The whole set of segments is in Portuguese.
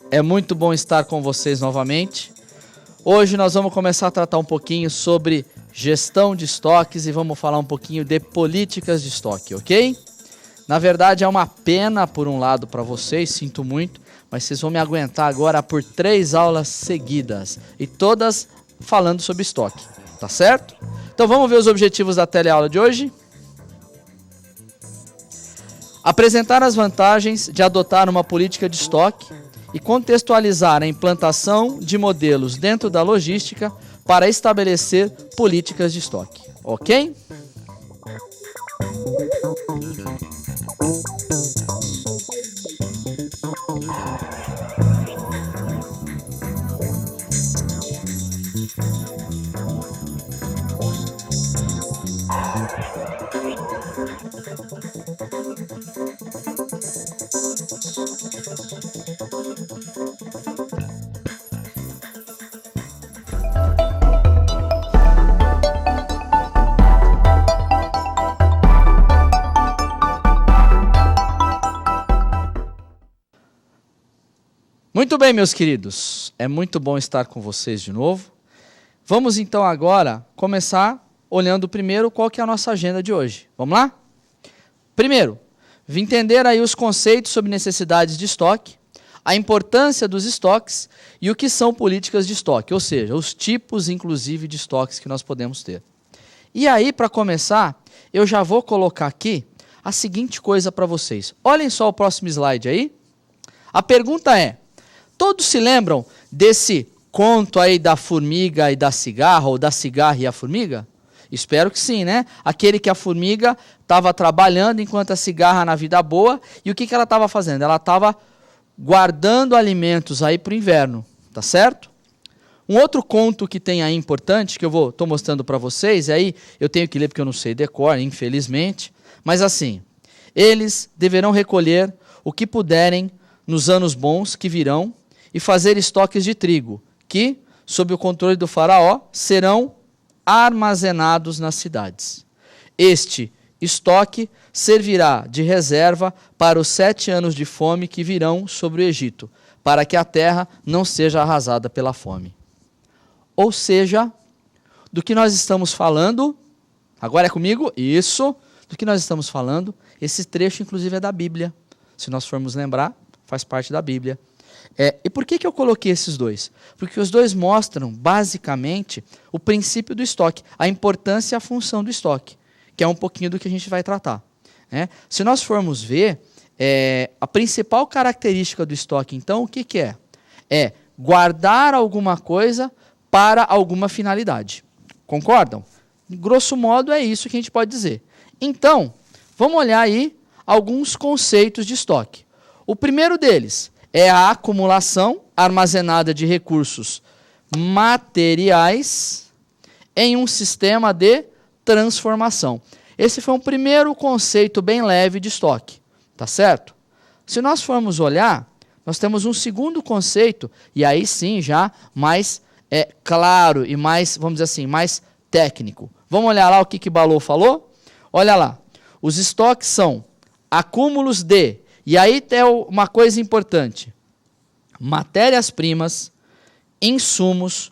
É muito bom estar com vocês novamente. Hoje nós vamos começar a tratar um pouquinho sobre gestão de estoques e vamos falar um pouquinho de políticas de estoque, ok? Na verdade é uma pena por um lado para vocês, sinto muito, mas vocês vão me aguentar agora por 3 aulas seguidas e todas falando sobre estoque, tá certo? Então vamos ver os objetivos da teleaula de hoje? Apresentar as vantagens de adotar uma política de estoque e contextualizar a implantação de modelos dentro da logística para estabelecer políticas de estoque, ok? Muito bem, meus queridos, é muito bom estar com vocês de novo. Vamos então agora começar olhando primeiro qual que é a nossa agenda de hoje. Vamos lá? Primeiro, entender aí os conceitos sobre necessidades de estoque, a importância dos estoques e o que são políticas de estoque, ou seja, os tipos inclusive de estoques que nós podemos ter. E aí, para começar, eu já vou colocar aqui a seguinte coisa para vocês. Olhem só o próximo slide aí. A pergunta é: todos se lembram desse conto aí da formiga e da cigarra, ou da cigarra e a formiga? Espero que sim, né? Aquele que a formiga estava trabalhando enquanto a cigarra na vida boa, e o que ela estava fazendo? Ela estava guardando alimentos aí para o inverno, tá certo? Um outro conto que tem aí importante, que eu estou mostrando para vocês, e aí eu tenho que ler porque eu não sei decor, infelizmente, mas assim, eles deverão recolher o que puderem nos anos bons que virão, e fazer estoques de trigo, que, sob o controle do faraó, serão armazenados nas cidades. Este estoque servirá de reserva para os 7 anos de fome que virão sobre o Egito, para que a terra não seja arrasada pela fome. Ou seja, do que nós estamos falando, agora é comigo? Isso, do que nós estamos falando, esse trecho inclusive é da Bíblia. Se nós formos lembrar, faz parte da Bíblia. E por que eu coloquei esses dois? Porque os dois mostram, basicamente, o princípio do estoque, a importância e a função do estoque, que é um pouquinho do que a gente vai tratar. Se nós formos ver, a principal característica do estoque, então, o que é? É guardar alguma coisa para alguma finalidade. Concordam? Grosso modo, é isso que a gente pode dizer. Então, vamos olhar aí alguns conceitos de estoque. O primeiro deles é a acumulação armazenada de recursos materiais em um sistema de transformação. Esse foi um primeiro conceito bem leve de estoque, tá certo? Se nós formos olhar, nós temos um segundo conceito, e aí sim já mais claro e mais, vamos dizer assim, mais técnico. Vamos olhar lá o que Balô falou? Olha lá, os estoques são acúmulos de... E aí tem uma coisa importante: matérias-primas, insumos,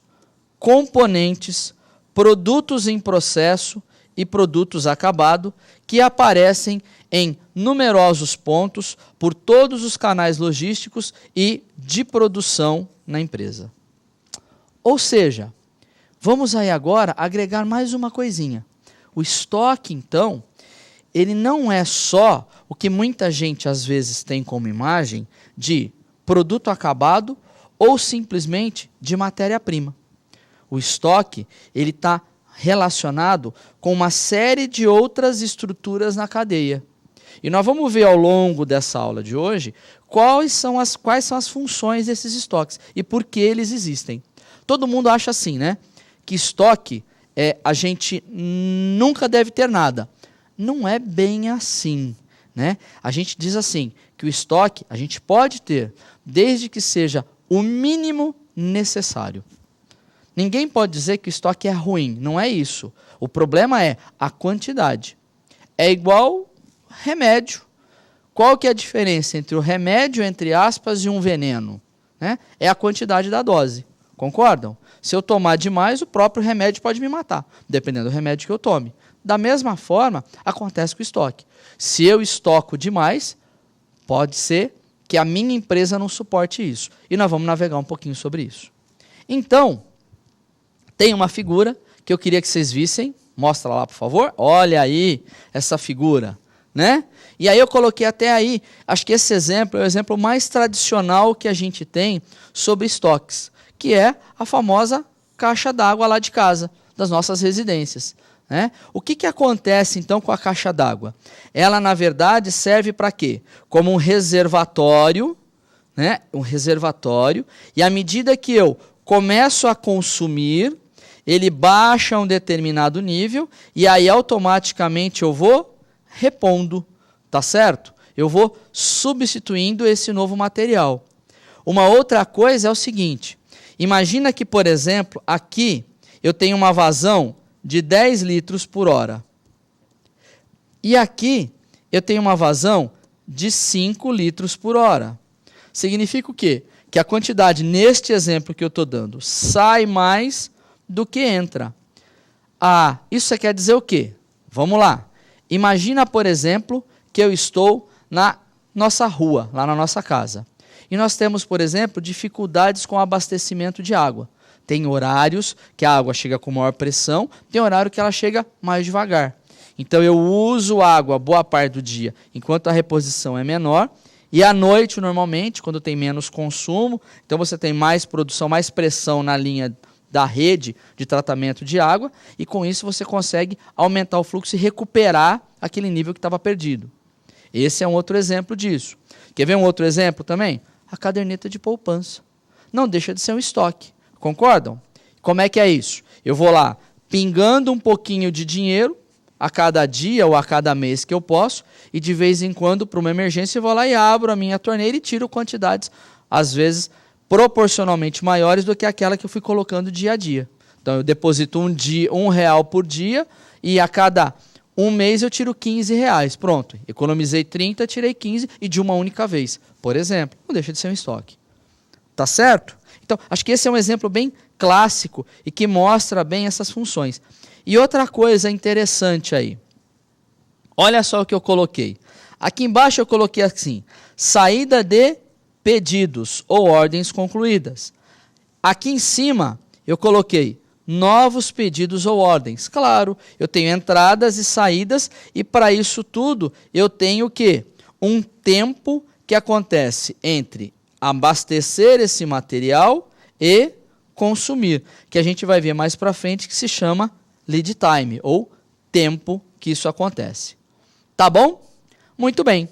componentes, produtos em processo e produtos acabados que aparecem em numerosos pontos por todos os canais logísticos e de produção na empresa. Ou seja, vamos aí agora agregar mais uma coisinha. O estoque, então, ele não é só o que muita gente às vezes tem como imagem de produto acabado ou simplesmente de matéria-prima. O estoque, ele está relacionado com uma série de outras estruturas na cadeia. E nós vamos ver ao longo dessa aula de hoje quais são as funções desses estoques e por que eles existem. Todo mundo acha assim, né? Que estoque, a gente nunca deve ter nada. Não é bem assim, né? A gente diz assim, que o estoque a gente pode ter, desde que seja o mínimo necessário. Ninguém pode dizer que o estoque é ruim, não é isso. O problema é a quantidade. É igual remédio. Qual que é a diferença entre o remédio, entre aspas, e um veneno? né? É a quantidade da dose. Concordam? Se eu tomar demais, o próprio remédio pode me matar, dependendo do remédio que eu tome. Da mesma forma, acontece com o estoque. Se eu estoco demais, pode ser que a minha empresa não suporte isso. E nós vamos navegar um pouquinho sobre isso. Então, tem uma figura que eu queria que vocês vissem. Mostra lá, por favor. Olha aí essa figura, né? E aí eu coloquei até aí, acho que esse exemplo é o exemplo mais tradicional que a gente tem sobre estoques, que é a famosa caixa d'água lá de casa, das nossas residências, né? O que acontece então com a caixa d'água? Ela, na verdade, serve para quê? Como um reservatório, né? Um reservatório, e à medida que eu começo a consumir, ele baixa a um determinado nível e aí automaticamente eu vou repondo, tá certo? Eu vou substituindo esse novo material. Uma outra coisa é o seguinte, imagina que, por exemplo, aqui eu tenho uma vazão de 10 litros por hora. E aqui eu tenho uma vazão de 5 litros por hora. Significa o quê? Que a quantidade, neste exemplo que eu estou dando, sai mais do que entra. Ah, isso quer dizer o quê? Vamos lá. Imagina, por exemplo, que eu estou na nossa rua, lá na nossa casa. E nós temos, por exemplo, dificuldades com o abastecimento de água. Tem horários que a água chega com maior pressão, tem horário que ela chega mais devagar. Então eu uso água boa parte do dia, enquanto a reposição é menor, e à noite, normalmente, quando tem menos consumo, então você tem mais produção, mais pressão na linha da rede de tratamento de água, e com isso você consegue aumentar o fluxo e recuperar aquele nível que estava perdido. Esse é um outro exemplo disso. Quer ver um outro exemplo também? A caderneta de poupança. Não deixa de ser um estoque. Concordam? Como é que é isso? Eu vou lá pingando um pouquinho de dinheiro a cada dia ou a cada mês que eu posso, e de vez em quando, para uma emergência, eu vou lá e abro a minha torneira e tiro quantidades, às vezes, proporcionalmente maiores do que aquela que eu fui colocando dia a dia. Então eu deposito R$1 por dia e a cada um mês eu tiro R$15. Pronto, economizei 30, tirei 15 e de uma única vez. Por exemplo, não deixa de ser um estoque. Tá certo? Então, acho que esse é um exemplo bem clássico e que mostra bem essas funções. E outra coisa interessante aí. Olha só o que eu coloquei. Aqui embaixo eu coloquei assim, saída de pedidos ou ordens concluídas. Aqui em cima eu coloquei novos pedidos ou ordens. Claro, eu tenho entradas e saídas e para isso tudo eu tenho o quê? Um tempo que acontece entre abastecer esse material e consumir, que a gente vai ver mais para frente, que se chama lead time, ou tempo que isso acontece. Tá bom? Muito bem.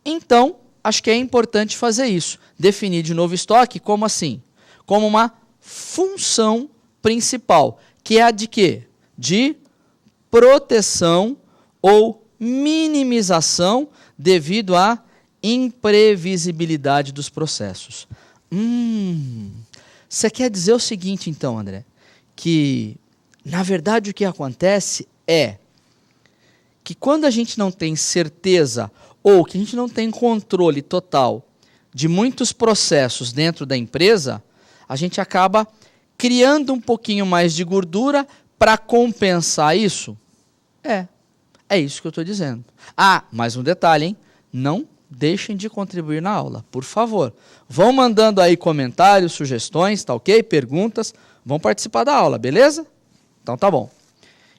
Então, acho que é importante fazer isso. Definir de novo estoque como assim? Como uma função principal, que é a de quê? De proteção ou minimização devido à imprevisibilidade dos processos. Você quer dizer o seguinte, então, André, que, na verdade, o que acontece é que quando a gente não tem certeza ou que a gente não tem controle total de muitos processos dentro da empresa, a gente acaba criando um pouquinho mais de gordura para compensar isso? É isso que eu estou dizendo. Ah, mais um detalhe, hein? Não deixem de contribuir na aula, por favor. Vão mandando aí comentários, sugestões, tá ok? Perguntas, vão participar da aula, beleza? Então tá bom.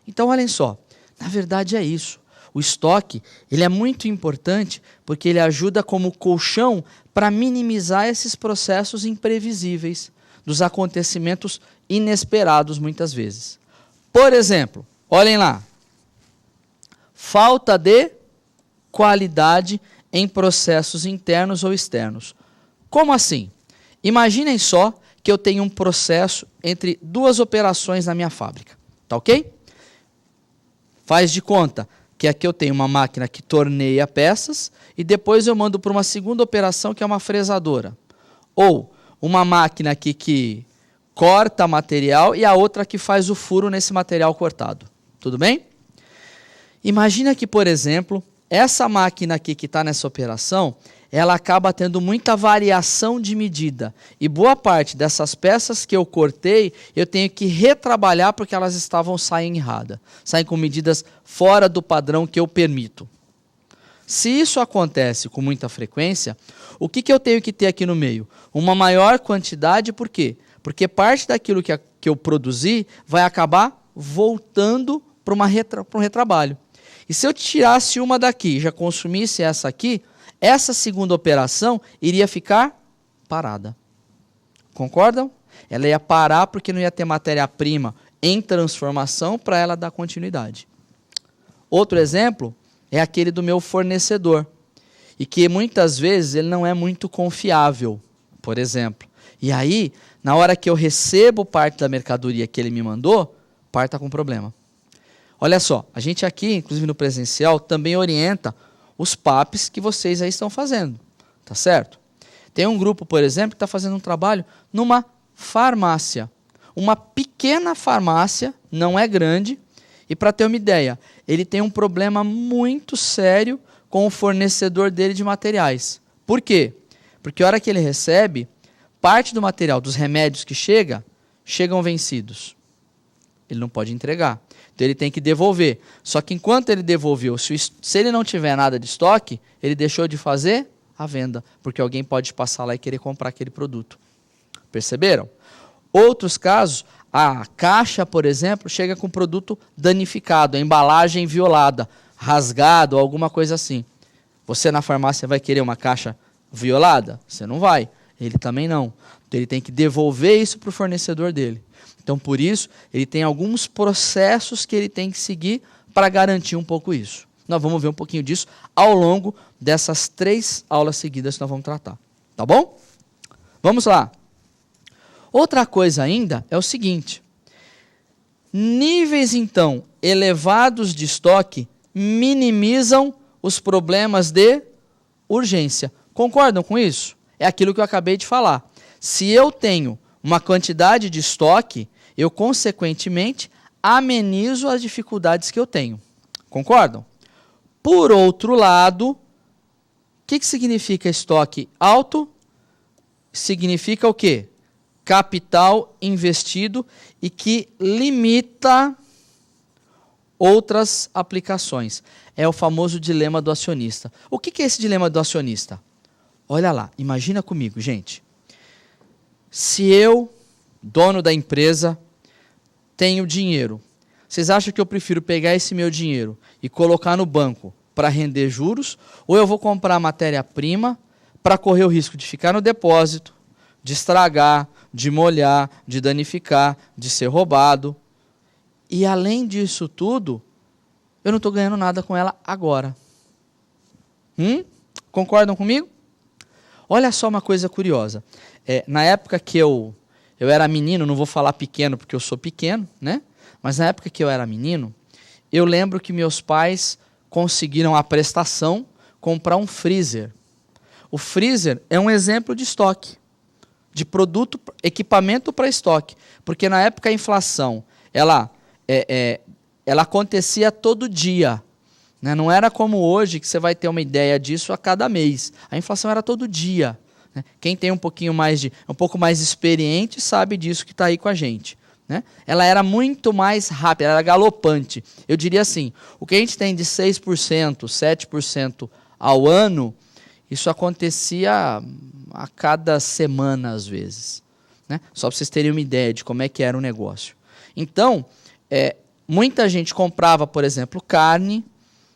Então olhem só, na verdade é isso. O estoque, ele é muito importante porque ele ajuda como colchão para minimizar esses processos imprevisíveis, dos acontecimentos inesperados muitas vezes. Por exemplo, olhem lá, falta de qualidade em processos internos ou externos. Como assim? Imaginem só que eu tenho um processo entre duas operações na minha fábrica, tá ok? Faz de conta que aqui eu tenho uma máquina que torneia peças e depois eu mando para uma segunda operação que é uma fresadora. Ou uma máquina aqui que corta material e a outra que faz o furo nesse material cortado. Tudo bem? Imagina que, por exemplo, essa máquina aqui que está nessa operação, ela acaba tendo muita variação de medida. E boa parte dessas peças que eu cortei, eu tenho que retrabalhar porque elas saem erradas. Saem com medidas fora do padrão que eu permito. Se isso acontece com muita frequência, o que eu tenho que ter aqui no meio? Uma maior quantidade, por quê? Porque parte daquilo que eu produzi vai acabar voltando para um retrabalho. E se eu tirasse uma daqui e já consumisse essa aqui, essa segunda operação iria ficar parada. Concordam? Ela ia parar porque não ia ter matéria-prima em transformação para ela dar continuidade. Outro exemplo é aquele do meu fornecedor. E que muitas vezes ele não é muito confiável, por exemplo. E aí, na hora que eu recebo parte da mercadoria que ele me mandou, parte está com problema. Olha só, a gente aqui, inclusive no presencial, também orienta os PAPs que vocês aí estão fazendo, tá certo? Tem um grupo, por exemplo, que está fazendo um trabalho numa farmácia. Uma pequena farmácia, não é grande, e para ter uma ideia, ele tem um problema muito sério com o fornecedor dele de materiais. Por quê? Porque a hora que ele recebe, parte do material, dos remédios que chegam vencidos. Ele não pode entregar. Então ele tem que devolver. Só que enquanto ele devolveu, se ele não tiver nada de estoque, ele deixou de fazer a venda, porque alguém pode passar lá e querer comprar aquele produto. Perceberam? Outros casos, a caixa, por exemplo, chega com produto danificado, a embalagem violada, rasgado, alguma coisa assim. Você na farmácia vai querer uma caixa violada? Você não vai. Ele também não. Então ele tem que devolver isso para o fornecedor dele. Então, por isso, ele tem alguns processos que ele tem que seguir para garantir um pouco isso. Nós vamos ver um pouquinho disso ao longo dessas 3 aulas seguidas que nós vamos tratar. Tá bom? Vamos lá. Outra coisa ainda é o seguinte. Níveis, então, elevados de estoque minimizam os problemas de urgência. Concordam com isso? É aquilo que eu acabei de falar. Se eu tenho uma quantidade de estoque, eu, consequentemente, amenizo as dificuldades que eu tenho. Concordam? Por outro lado, o que significa estoque alto? Significa o quê? Capital investido e que limita outras aplicações. É o famoso dilema do acionista. O que é esse dilema do acionista? Olha lá, imagina comigo, gente. Se eu, dono da empresa, tenho dinheiro, vocês acham que eu prefiro pegar esse meu dinheiro e colocar no banco para render juros, ou eu vou comprar matéria-prima para correr o risco de ficar no depósito, de estragar, de molhar, de danificar, de ser roubado? E além disso tudo, eu não estou ganhando nada com ela agora. Concordam comigo? Olha só uma coisa curiosa. Na época que eu era menino, não vou falar pequeno porque eu sou pequeno, né? Mas na época que eu era menino, eu lembro que meus pais conseguiram a prestação comprar um freezer. O freezer é um exemplo de estoque, de produto, equipamento para estoque. Porque na época a inflação, ela acontecia todo dia. Né? Não era como hoje, que você vai ter uma ideia disso a cada mês. A inflação era todo dia. Né? Quem tem um pouco mais experiente sabe disso que está aí com a gente. Né? Ela era muito mais rápida, ela era galopante. Eu diria assim, o que a gente tem de 6%, 7% ao ano, isso acontecia a cada semana às vezes. Né? Só para vocês terem uma ideia de como é que era o negócio. Então, muita gente comprava, por exemplo, carne,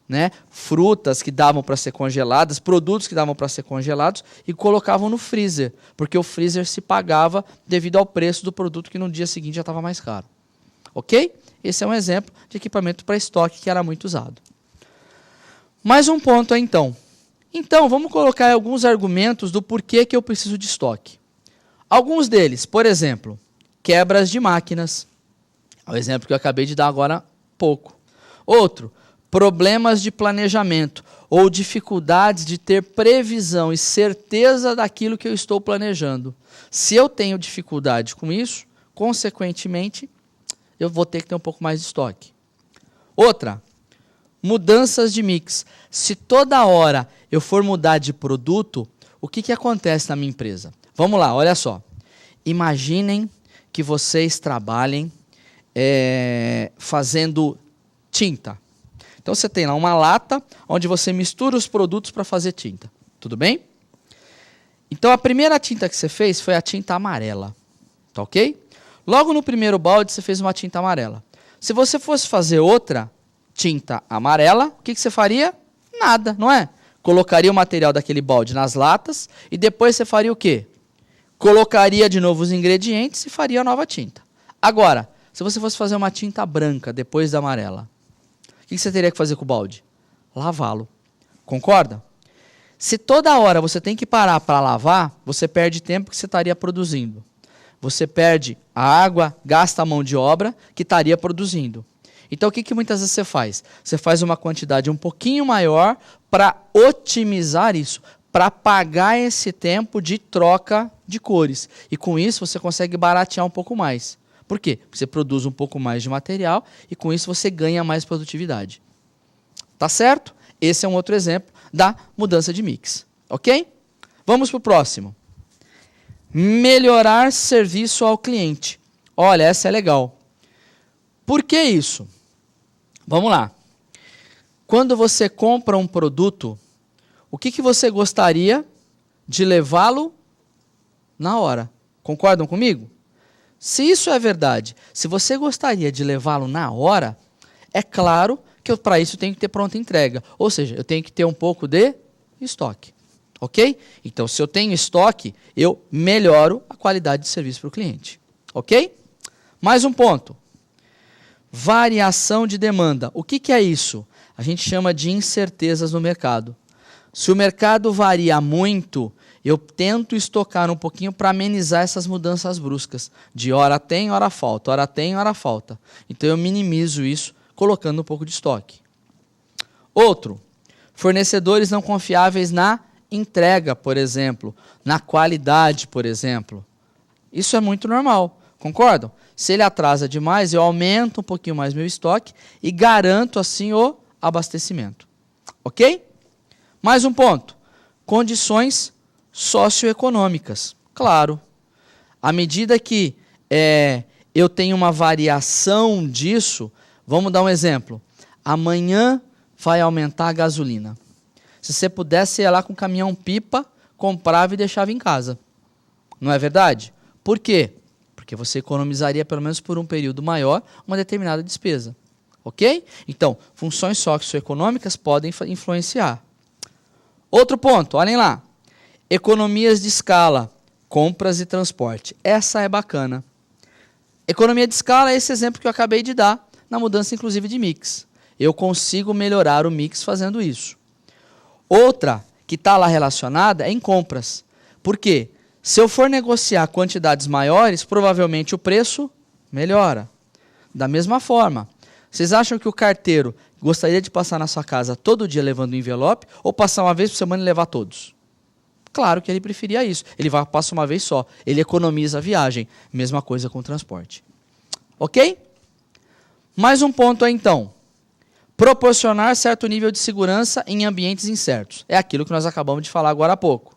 né, frutas que davam para ser congeladas, produtos que davam para ser congelados e colocavam no freezer, porque o freezer se pagava devido ao preço do produto que no dia seguinte já estava mais caro. Ok? Esse é um exemplo de equipamento para estoque que era muito usado. Mais um ponto então. Então, vamos colocar alguns argumentos do porquê que eu preciso de estoque. Alguns deles, por exemplo, quebras de máquinas. É o exemplo que eu acabei de dar agora há pouco. Outro, problemas de planejamento ou dificuldades de ter previsão e certeza daquilo que eu estou planejando. Se eu tenho dificuldade com isso, consequentemente, eu vou ter que ter um pouco mais de estoque. Outra, mudanças de mix. Se toda hora eu for mudar de produto, o que acontece na minha empresa? Vamos lá, olha só. Imaginem que vocês trabalhem fazendo tinta. Então você tem lá uma lata onde você mistura os produtos para fazer tinta. Tudo bem? Então a primeira tinta que você fez foi a tinta amarela. Tá ok? Logo no primeiro balde você fez uma tinta amarela. Se você fosse fazer outra tinta amarela, o que você faria? Nada, não é? Colocaria o material daquele balde nas latas e depois você faria o quê? Colocaria de novo os ingredientes e faria a nova tinta. Agora, se você fosse fazer uma tinta branca depois da amarela, o que você teria que fazer com o balde? Lavá-lo. Concorda? Se toda hora você tem que parar para lavar, você perde tempo que você estaria produzindo. Você perde a água, gasta a mão de obra que estaria produzindo. Então, o que muitas vezes você faz? Você faz uma quantidade um pouquinho maior para otimizar isso, para pagar esse tempo de troca de cores. E com isso você consegue baratear um pouco mais. Por quê? Porque você produz um pouco mais de material e com isso você ganha mais produtividade. Tá certo? Esse é um outro exemplo da mudança de mix. Ok? Vamos para o próximo. Melhorar serviço ao cliente. Olha, essa é legal. Por que isso? Vamos lá. Quando você compra um produto, o que você gostaria de levá-lo na hora? Concordam comigo? Se isso é verdade, se você gostaria de levá-lo na hora, é claro que para isso eu tenho que ter pronta entrega. Ou seja, eu tenho que ter um pouco de estoque. Ok? Então, se eu tenho estoque, eu melhoro a qualidade de serviço para o cliente. Ok? Mais um ponto. Variação de demanda. O que é isso? A gente chama de incertezas no mercado. Se o mercado varia muito, eu tento estocar um pouquinho para amenizar essas mudanças bruscas. De hora tem, hora falta. Hora tem, hora falta. Então, eu minimizo isso colocando um pouco de estoque. Outro. Fornecedores não confiáveis na entrega, por exemplo. Na qualidade, por exemplo. Isso é muito normal. Concordam? Se ele atrasa demais, eu aumento um pouquinho mais meu estoque e garanto assim o abastecimento. Ok? Mais um ponto. Condições socioeconômicas. Claro. À medida que eu tenho uma variação disso, vamos dar um exemplo. Amanhã vai aumentar a gasolina. Se você pudesse ir lá com um caminhão-pipa, comprava e deixava em casa. Não é verdade? Por quê? Porque você economizaria, pelo menos por um período maior, uma determinada despesa. Ok? Então, funções socioeconômicas podem influenciar. Outro ponto, olhem lá. Economias de escala, compras e transporte. Essa é bacana. Economia de escala é esse exemplo que eu acabei de dar, na mudança inclusive de mix. Eu consigo melhorar o mix fazendo isso. Outra que está lá relacionada é em compras. Por quê? Se eu for negociar quantidades maiores, provavelmente o preço melhora. Da mesma forma, vocês acham que o carteiro gostaria de passar na sua casa todo dia levando um envelope ou passar uma vez por semana e levar todos? Claro que ele preferia isso. Ele passa uma vez só. Ele economiza a viagem. Mesma coisa com o transporte. Ok? Mais um ponto aí, então. Proporcionar certo nível de segurança em ambientes incertos. É aquilo que nós acabamos de falar agora há pouco.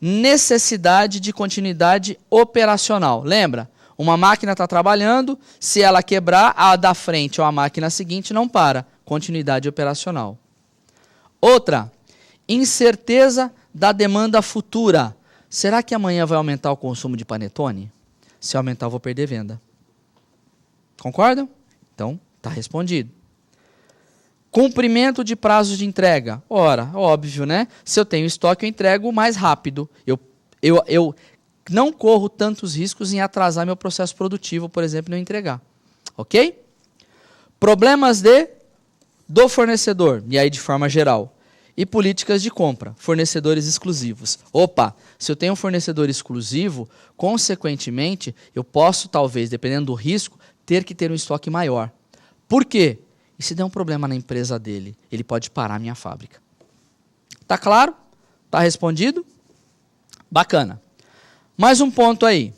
Necessidade de continuidade operacional. Lembra? Uma máquina está trabalhando, se ela quebrar, a da frente ou a máquina seguinte não para. Continuidade operacional. Outra, incerteza da demanda futura. Será que amanhã vai aumentar o consumo de panetone? Se aumentar, eu vou perder venda. Concordam? Então, está respondido. Cumprimento de prazos de entrega. Ora, óbvio, né? Se eu tenho estoque, eu entrego mais rápido. Eu não corro tantos riscos em atrasar meu processo produtivo, por exemplo, não entregar. Ok? Problemas do fornecedor, e aí de forma geral. E políticas de compra, fornecedores exclusivos. Opa, se eu tenho um fornecedor exclusivo, consequentemente, eu posso, talvez, dependendo do risco, ter que ter um estoque maior. Por quê? E se der um problema na empresa dele, ele pode parar a minha fábrica. Tá claro? Tá respondido? Bacana. Mais um ponto aí.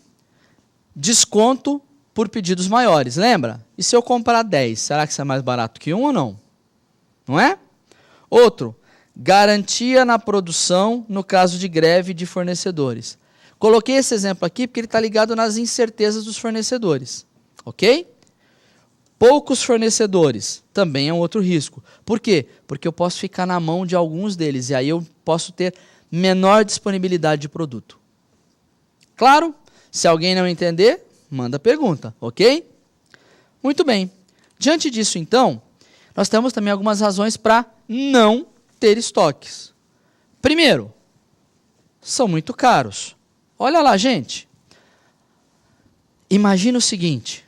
Desconto por pedidos maiores. Lembra? E se eu comprar 10, será que isso é mais barato que um ou não? Não é? Outro. Garantia na produção no caso de greve de fornecedores. Coloquei esse exemplo aqui porque ele está ligado nas incertezas dos fornecedores. Ok? Poucos fornecedores também é um outro risco. Por quê? Porque eu posso ficar na mão de alguns deles e aí eu posso ter menor disponibilidade de produto. Claro? Se alguém não entender, manda pergunta, ok? Muito bem. Diante disso, então, nós temos também algumas razões para não ter estoques. Primeiro, são muito caros. Olha lá, gente. Imagina o seguinte,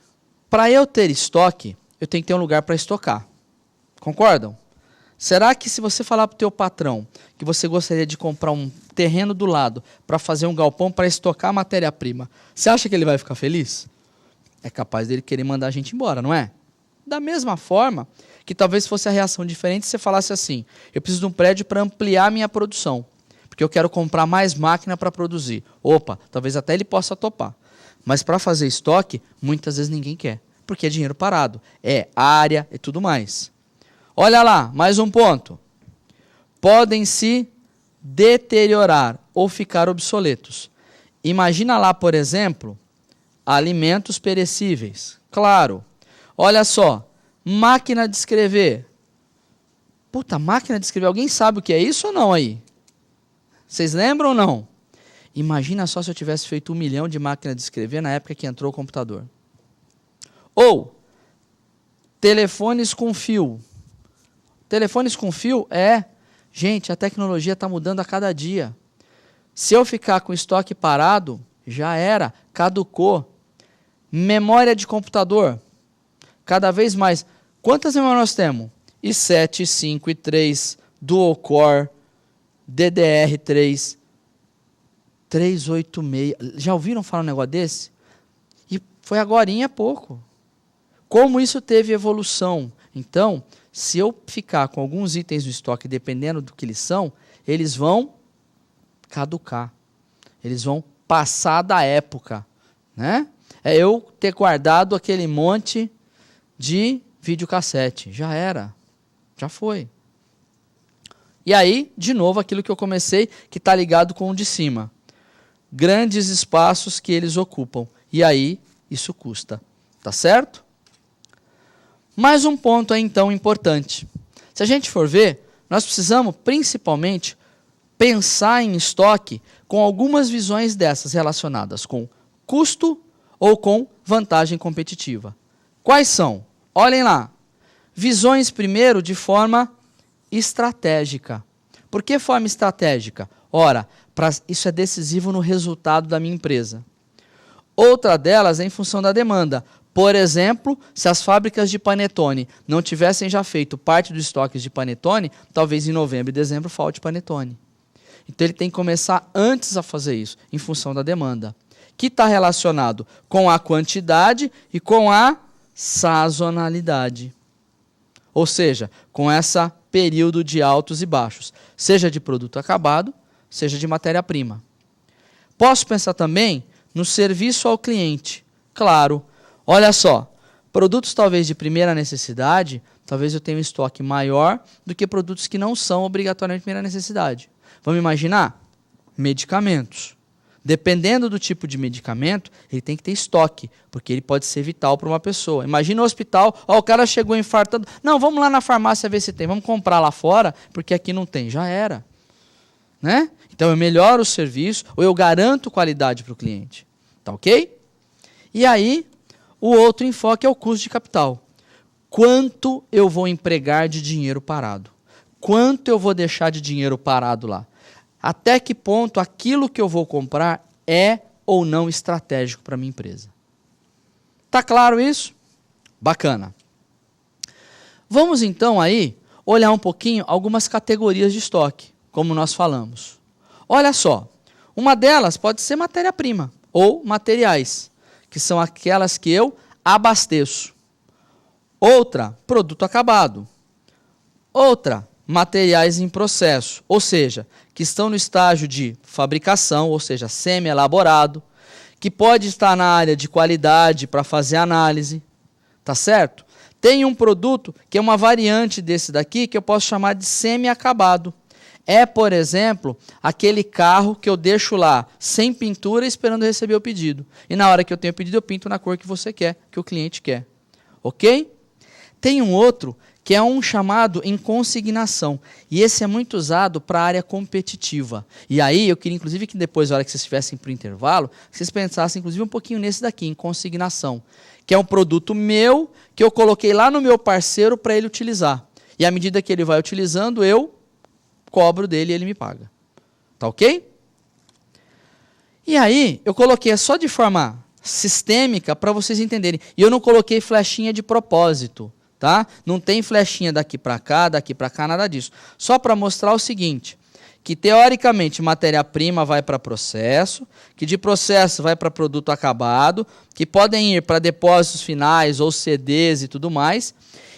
para eu ter estoque, eu tenho que ter um lugar para estocar. Concordam? Será que se você falar para o teu patrão que você gostaria de comprar um terreno do lado para fazer um galpão para estocar matéria-prima, você acha que ele vai ficar feliz? É capaz dele querer mandar a gente embora, não é? Da mesma forma que talvez fosse a reação diferente se você falasse assim, eu preciso de um prédio para ampliar a minha produção, porque eu quero comprar mais máquina para produzir. Opa, talvez até ele possa topar. Mas para fazer estoque, muitas vezes ninguém quer, porque é dinheiro parado, é área e tudo mais. Olha lá, mais um ponto. Podem se deteriorar ou ficar obsoletos. Imagina lá, por exemplo, alimentos perecíveis. Claro. Olha só, máquina de escrever. Puta, máquina de escrever. Alguém sabe o que é isso ou não aí? Vocês lembram ou não? Imagina só se eu tivesse feito 1 milhão de máquinas de escrever na época que entrou o computador. Ou, telefones com fio. Telefones com fio gente, a tecnologia está mudando a cada dia. Se eu ficar com o estoque parado, já era, caducou. Memória de computador, cada vez mais. Quantas memórias nós temos? i7, i5, i3, Dual Core, DDR3, 386. Já ouviram falar um negócio desse? E foi agorinha há pouco. Como isso teve evolução? Então, se eu ficar com alguns itens no estoque, dependendo do que eles são, eles vão caducar. Eles vão passar da época. Né? É eu ter guardado aquele monte de videocassete. Já era. Já foi. E aí, de novo, aquilo que eu comecei, que está ligado com o de cima. Grandes espaços que eles ocupam. E aí, isso custa. Tá certo? Mais um ponto aí, então, importante. Se a gente for ver, nós precisamos, principalmente, pensar em estoque com algumas visões dessas relacionadas com custo ou com vantagem competitiva. Quais são? Olhem lá. Visões, primeiro, de forma estratégica. Por que forma estratégica? Ora, isso é decisivo no resultado da minha empresa. Outra delas é em função da demanda. Por exemplo, se as fábricas de panetone não tivessem já feito parte dos estoques de panetone, talvez em novembro e dezembro falte panetone. Então ele tem que começar antes a fazer isso, em função da demanda, que está relacionado com a quantidade e com a sazonalidade. Ou seja, com esse período de altos e baixos, seja de produto acabado, seja de matéria-prima. Posso pensar também no serviço ao cliente. Claro, olha só, produtos talvez de primeira necessidade, talvez eu tenha um estoque maior do que produtos que não são obrigatoriamente de primeira necessidade. Vamos imaginar? Medicamentos. Dependendo do tipo de medicamento, ele tem que ter estoque, porque ele pode ser vital para uma pessoa. Imagina o hospital, o cara chegou infartado. Não, vamos lá na farmácia ver se tem. Vamos comprar lá fora, porque aqui não tem. Já era. Né? Então eu melhoro o serviço, ou eu garanto qualidade para o cliente. Tá ok? E aí, o outro enfoque é o custo de capital. Quanto eu vou empregar de dinheiro parado? Quanto eu vou deixar de dinheiro parado lá? Até que ponto aquilo que eu vou comprar é ou não estratégico para a minha empresa? Tá claro isso? Bacana. Vamos então aí olhar um pouquinho algumas categorias de estoque, como nós falamos. Olha só, uma delas pode ser matéria-prima ou materiais, que são aquelas que eu abasteço. Outra, produto acabado. Outra, materiais em processo, ou seja, que estão no estágio de fabricação, ou seja, semi-elaborado, que pode estar na área de qualidade para fazer análise, tá certo? Tem um produto que é uma variante desse daqui, que eu posso chamar de semi-acabado, é, por exemplo, aquele carro que eu deixo lá sem pintura esperando receber o pedido. E na hora que eu tenho o pedido, eu pinto na cor que você quer, que o cliente quer. Ok? Tem um outro que é um chamado em consignação. E esse é muito usado para a área competitiva. E aí eu queria, inclusive, que depois, na hora que vocês estivessem para o intervalo, vocês pensassem, inclusive, um pouquinho nesse daqui, em consignação. Que é um produto meu, que eu coloquei lá no meu parceiro para ele utilizar. E à medida que ele vai utilizando, eu cobro dele e ele me paga. Tá ok? E aí, eu coloquei só de forma sistêmica para vocês entenderem. E eu não coloquei flechinha de propósito. Tá? Não tem flechinha daqui para cá, nada disso. Só para mostrar o seguinte, que teoricamente matéria-prima vai para processo, que de processo vai para produto acabado, que podem ir para depósitos finais ou CDs e tudo mais.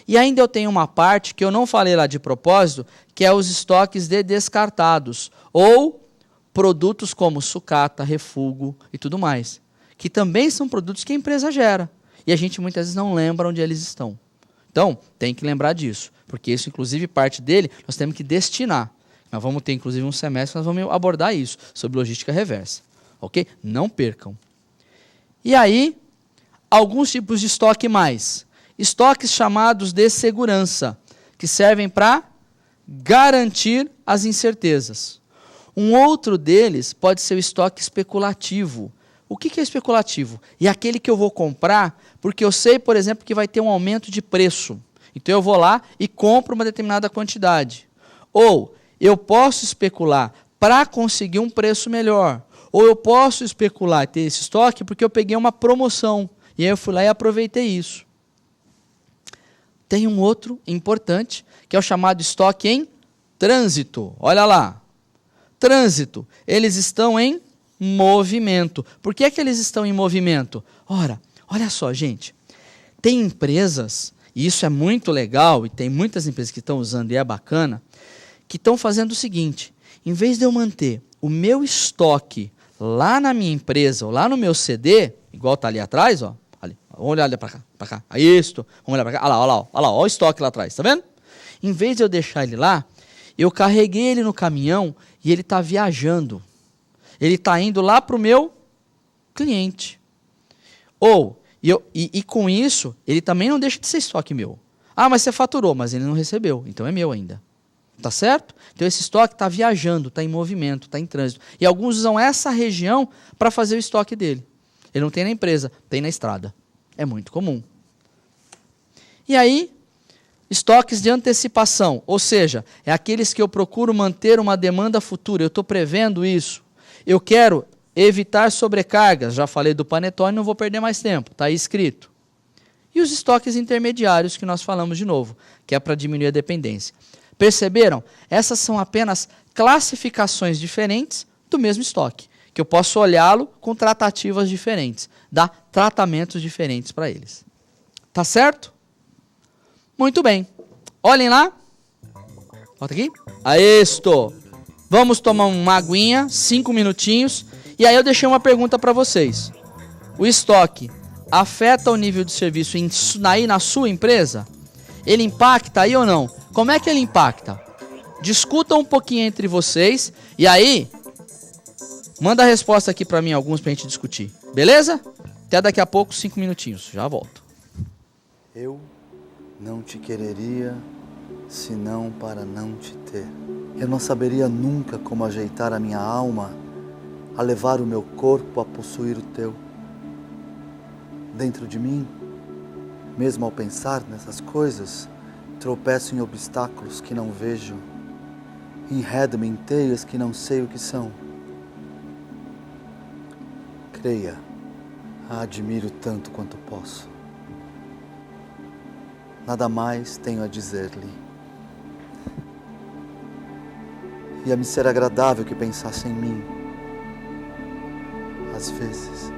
E ainda eu tenho uma parte que eu não falei lá de propósito, que é os estoques de descartados, ou produtos como sucata, refúgio e tudo mais, que também são produtos que a empresa gera. E a gente muitas vezes não lembra onde eles estão. Então, tem que lembrar disso, porque isso, inclusive, parte dele, nós temos que destinar. Nós vamos ter, inclusive, um semestre que nós vamos abordar isso, sobre logística reversa. Ok? Não percam. E aí, alguns tipos de estoque mais. Estoques chamados de segurança, que servem para garantir as incertezas. Um outro deles pode ser o estoque especulativo. O que é especulativo? É aquele que eu vou comprar porque eu sei, por exemplo, que vai ter um aumento de preço. Então eu vou lá e compro uma determinada quantidade. Ou eu posso especular para conseguir um preço melhor. Ou eu posso especular e ter esse estoque porque eu peguei uma promoção. E aí eu fui lá e aproveitei isso. Tem um outro importante, que é o chamado estoque em trânsito. Olha lá. Trânsito. Eles estão em movimento. Por que é que eles estão em movimento? Ora, olha só, gente. Tem empresas, e isso é muito legal, e tem muitas empresas que estão usando e é bacana, que estão fazendo o seguinte, em vez de eu manter o meu estoque lá na minha empresa, ou lá no meu CD, igual está ali atrás, ó, ali, vamos olhar para cá, aí isto, vamos olhar para cá, olha lá, o estoque lá atrás, tá vendo? Em vez de eu deixar ele lá, eu carreguei ele no caminhão e ele está viajando. Ele está indo lá para o meu cliente. E com isso, ele também não deixa de ser estoque meu. Ah, mas você faturou, mas ele não recebeu, então é meu ainda. Tá certo? Então esse estoque está viajando, está em movimento, está em trânsito. E alguns usam essa região para fazer o estoque dele. Ele não tem na empresa, tem na estrada. É muito comum. E aí, estoques de antecipação, ou seja, é aqueles que eu procuro manter uma demanda futura, eu estou prevendo isso. Eu quero evitar sobrecargas, já falei do panetone, não vou perder mais tempo, está aí escrito. E os estoques intermediários que nós falamos de novo, que é para diminuir a dependência. Perceberam? Essas são apenas classificações diferentes do mesmo estoque, que eu posso olhá-lo com tratativas diferentes, dar tratamentos diferentes para eles. Tá certo? Muito bem. Olhem lá. Volta aqui. Isto. Vamos tomar uma aguinha, 5 minutinhos. E aí eu deixei uma pergunta para vocês. O estoque afeta o nível de serviço aí na sua empresa? Ele impacta aí ou não? Como é que ele impacta? Discutam um pouquinho entre vocês. E aí, manda a resposta aqui para mim, alguns para a gente discutir. Beleza? Até daqui a pouco, 5 minutinhos. Já volto. Eu não te quereria, senão para não te ter. Eu não saberia nunca como ajeitar a minha alma, a levar o meu corpo a possuir o teu. Dentro de mim, mesmo ao pensar nessas coisas, tropeço em obstáculos que não vejo, enredo-me em teias que não sei o que são. Creia, a admiro tanto quanto posso. Nada mais tenho a dizer-lhe. Ia-me ser agradável que pensasse em mim, às vezes.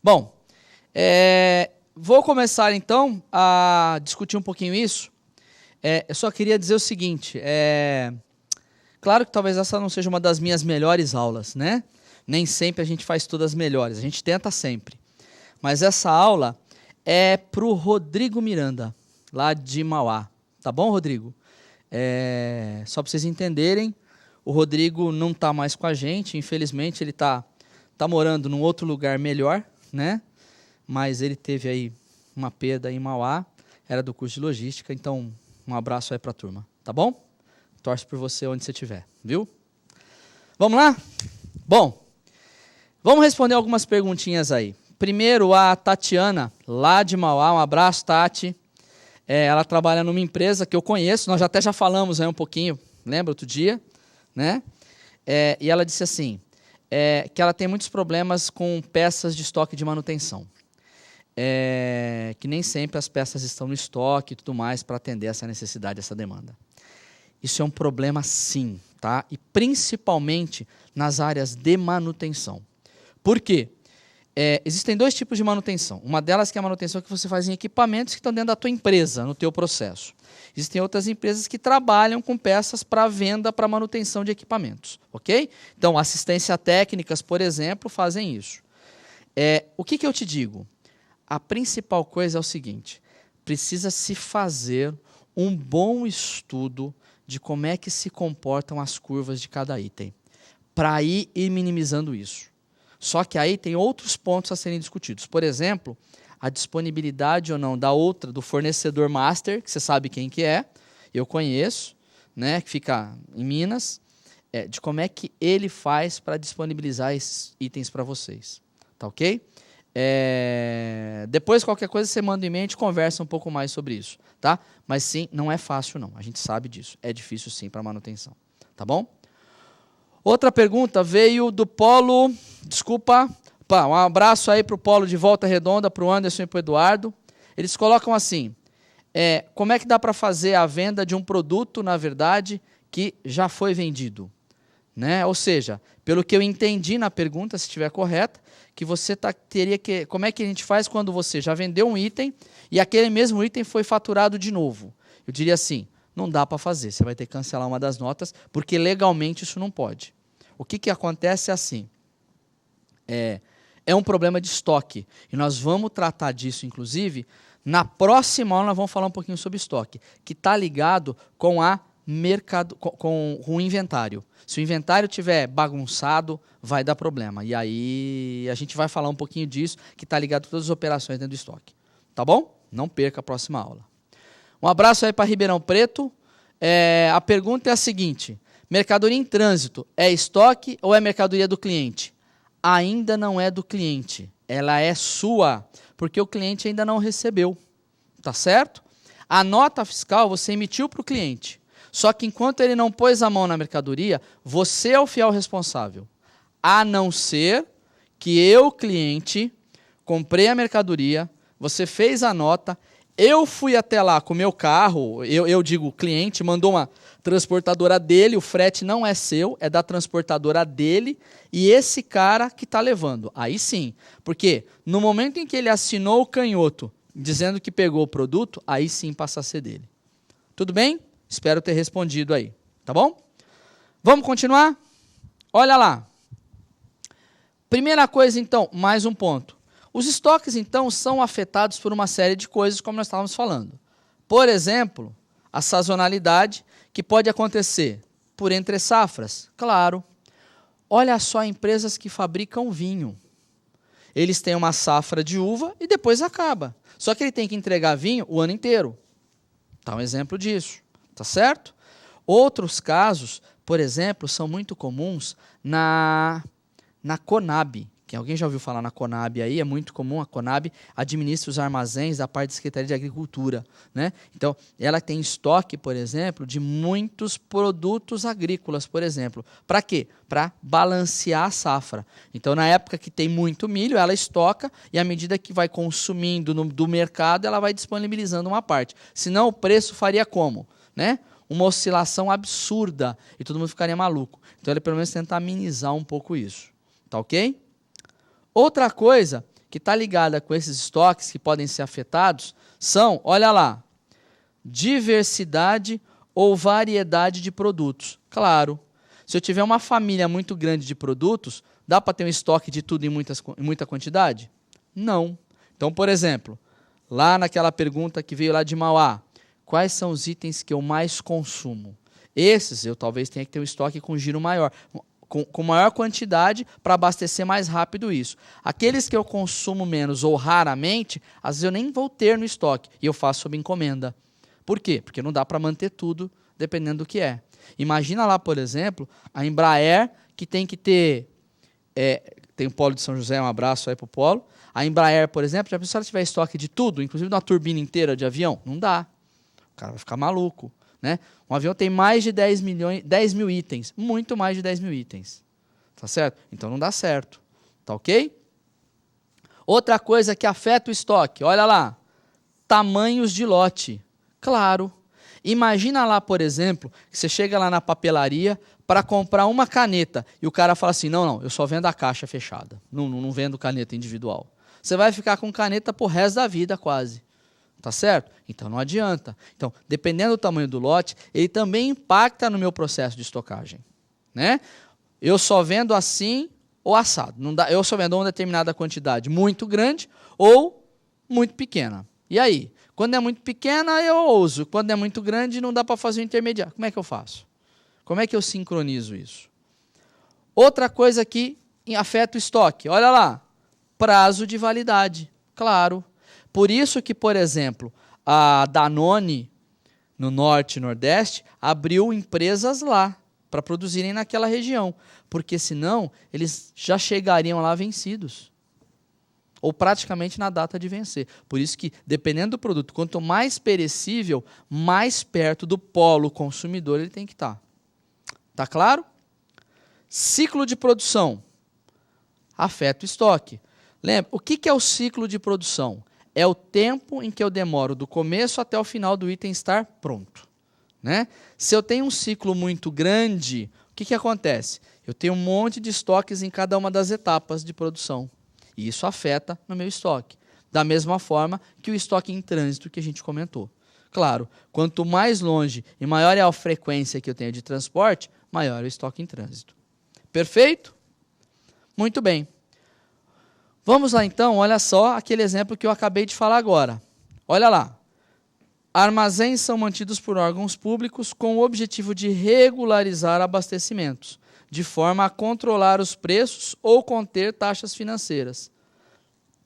Bom, vou começar então a discutir um pouquinho isso. Eu só queria dizer o seguinte, claro que talvez essa não seja uma das minhas melhores aulas, né? Nem sempre a gente faz todas melhores, a gente tenta sempre. Mas essa aula é para o Rodrigo Miranda, lá de Mauá. Tá bom, Rodrigo? Só para vocês entenderem, o Rodrigo não está mais com a gente, infelizmente ele tá morando num outro lugar melhor, né? Mas ele teve aí uma perda em Mauá, era do curso de logística, então um abraço aí para a turma, tá bom? Torce por você onde você estiver, viu? Vamos lá? Bom, vamos responder algumas perguntinhas aí. Primeiro, a Tatiana, lá de Mauá, um abraço, Tati. Ela trabalha numa empresa que eu conheço, nós já falamos aí um pouquinho, lembra outro dia, né? E ela disse assim, que ela tem muitos problemas com peças de estoque de manutenção. Que nem sempre as peças estão no estoque e tudo mais para atender essa necessidade, essa demanda. Isso é um problema sim, tá? E principalmente nas áreas de manutenção. Por quê? Existem dois tipos de manutenção. Uma delas que é a manutenção que você faz em equipamentos que estão dentro da tua empresa, no teu processo. Existem outras empresas que trabalham com peças para venda, para manutenção de equipamentos, ok? Então, assistência técnicas, por exemplo, fazem isso. O que eu te digo? A principal coisa é o seguinte, precisa se fazer um bom estudo de como é que se comportam as curvas de cada item, para ir minimizando isso. Só que aí tem outros pontos a serem discutidos. Por exemplo, a disponibilidade ou não do fornecedor master, que você sabe quem que é, eu conheço, né, que fica em Minas, de como é que ele faz para disponibilizar esses itens para vocês. Tá ok? Depois, qualquer coisa, você manda um e-mail e a gente conversa um pouco mais sobre isso. Tá? Mas sim, não é fácil não, a gente sabe disso. É difícil sim para manutenção. Tá bom? Outra pergunta veio do Polo, um abraço aí para o Polo de Volta Redonda, para o Anderson e para o Eduardo. Eles colocam assim, como é que dá para fazer a venda de um produto, na verdade, que já foi vendido? Né? Ou seja, pelo que eu entendi na pergunta, se estiver correta, que você teria que... Como é que a gente faz quando você já vendeu um item e aquele mesmo item foi faturado de novo? Eu diria assim, não dá para fazer, você vai ter que cancelar uma das notas, porque legalmente isso não pode. O que acontece é assim, é um problema de estoque, e nós vamos tratar disso, inclusive, na próxima aula nós vamos falar um pouquinho sobre estoque, que está ligado com com o inventário. Se o inventário estiver bagunçado, vai dar problema. E aí a gente vai falar um pouquinho disso, que está ligado a todas as operações dentro do estoque. Tá bom? Não perca a próxima aula. Um abraço aí para Ribeirão Preto. A pergunta é a seguinte, mercadoria em trânsito é estoque ou é mercadoria do cliente? Ainda não é do cliente, ela é sua, porque o cliente ainda não recebeu. Tá certo? A nota fiscal você emitiu para o cliente. Só que enquanto ele não pôs a mão na mercadoria, você é o fiel responsável. A não ser que eu, cliente, comprei a mercadoria, você fez a nota, eu fui até lá com o meu carro, eu digo cliente, mandou uma transportadora dele, o frete não é seu, é da transportadora dele, e esse cara que está levando. Aí sim, porque no momento em que ele assinou o canhoto, dizendo que pegou o produto, aí sim passa a ser dele. Tudo bem? Espero ter respondido aí, tá bom? Vamos continuar? Olha lá. Primeira coisa, então, mais um ponto. Os estoques, então, são afetados por uma série de coisas, como nós estávamos falando. Por exemplo, a sazonalidade, que pode acontecer por entre safras. Claro. Olha só empresas que fabricam vinho. Eles têm uma safra de uva e depois acaba. Só que ele tem que entregar vinho o ano inteiro. Tá um exemplo disso. Tá certo? Outros casos, por exemplo, são muito comuns na Conab. Alguém já ouviu falar na Conab aí? É muito comum, a Conab administra os armazéns da parte da Secretaria de Agricultura, né? Então, ela tem estoque, por exemplo, de muitos produtos agrícolas, por exemplo. Para quê? Para balancear a safra. Então, na época que tem muito milho, ela estoca e à medida que vai consumindo do mercado, ela vai disponibilizando uma parte. Senão, o preço faria como? Né? Uma oscilação absurda e todo mundo ficaria maluco. Então, ele pelo menos tenta amenizar um pouco isso. Tá ok? Outra coisa que está ligada com esses estoques que podem ser afetados são, olha lá, diversidade ou variedade de produtos. Claro, se eu tiver uma família muito grande de produtos, dá para ter um estoque de tudo em muita quantidade? Não. Então, por exemplo, lá naquela pergunta que veio lá de Mauá, quais são os itens que eu mais consumo? Esses eu talvez tenha que ter um estoque com giro maior, com maior quantidade para abastecer mais rápido isso. Aqueles que eu consumo menos ou raramente, às vezes eu nem vou ter no estoque e eu faço sob encomenda. Por quê? Porque não dá para manter tudo dependendo do que é. Imagina lá, por exemplo, a Embraer, que tem que ter... tem o Polo de São José, um abraço aí para o Polo. A Embraer, por exemplo, já pensou se ela tiver estoque de tudo, inclusive de uma turbina inteira de avião? Não dá. O cara vai ficar maluco. Né? Um avião tem mais de 10 mil itens, muito mais de 10 mil itens. Tá certo? Então não dá certo. Tá ok? Outra coisa que afeta o estoque, olha lá, tamanhos de lote. Claro. Imagina lá, por exemplo, que você chega lá na papelaria para comprar uma caneta e o cara fala assim, não, eu só vendo a caixa fechada, não vendo caneta individual. Você vai ficar com caneta pro resto da vida quase. Tá certo? Então não adianta. Então, dependendo do tamanho do lote, ele também impacta no meu processo de estocagem. Né? Eu só vendo assim ou assado. Não dá, eu só vendo uma determinada quantidade muito grande ou muito pequena. E aí? Quando é muito pequena, eu ouso. Quando é muito grande, não dá para fazer o intermediário. Como é que eu faço? Como é que eu sincronizo isso? Outra coisa que afeta o estoque. Olha lá. Prazo de validade. Claro. Por isso que, por exemplo, a Danone, no Norte e Nordeste, abriu empresas lá para produzirem naquela região. Porque senão, eles já chegariam lá vencidos. Ou praticamente na data de vencer. Por isso que, dependendo do produto, quanto mais perecível, mais perto do polo consumidor ele tem que estar. Tá claro? Ciclo de produção. Afeta o estoque. Lembra, o que é o ciclo de produção? É o tempo em que eu demoro do começo até o final do item estar pronto. Né? Se eu tenho um ciclo muito grande, o que acontece? Eu tenho um monte de estoques em cada uma das etapas de produção. E isso afeta no meu estoque. Da mesma forma que o estoque em trânsito que a gente comentou. Claro, quanto mais longe e maior é a frequência que eu tenho de transporte, maior é o estoque em trânsito. Perfeito? Muito bem. Vamos lá então, olha só aquele exemplo que eu acabei de falar agora. Olha lá. Armazéns são mantidos por órgãos públicos com o objetivo de regularizar abastecimentos, de forma a controlar os preços ou conter taxas financeiras.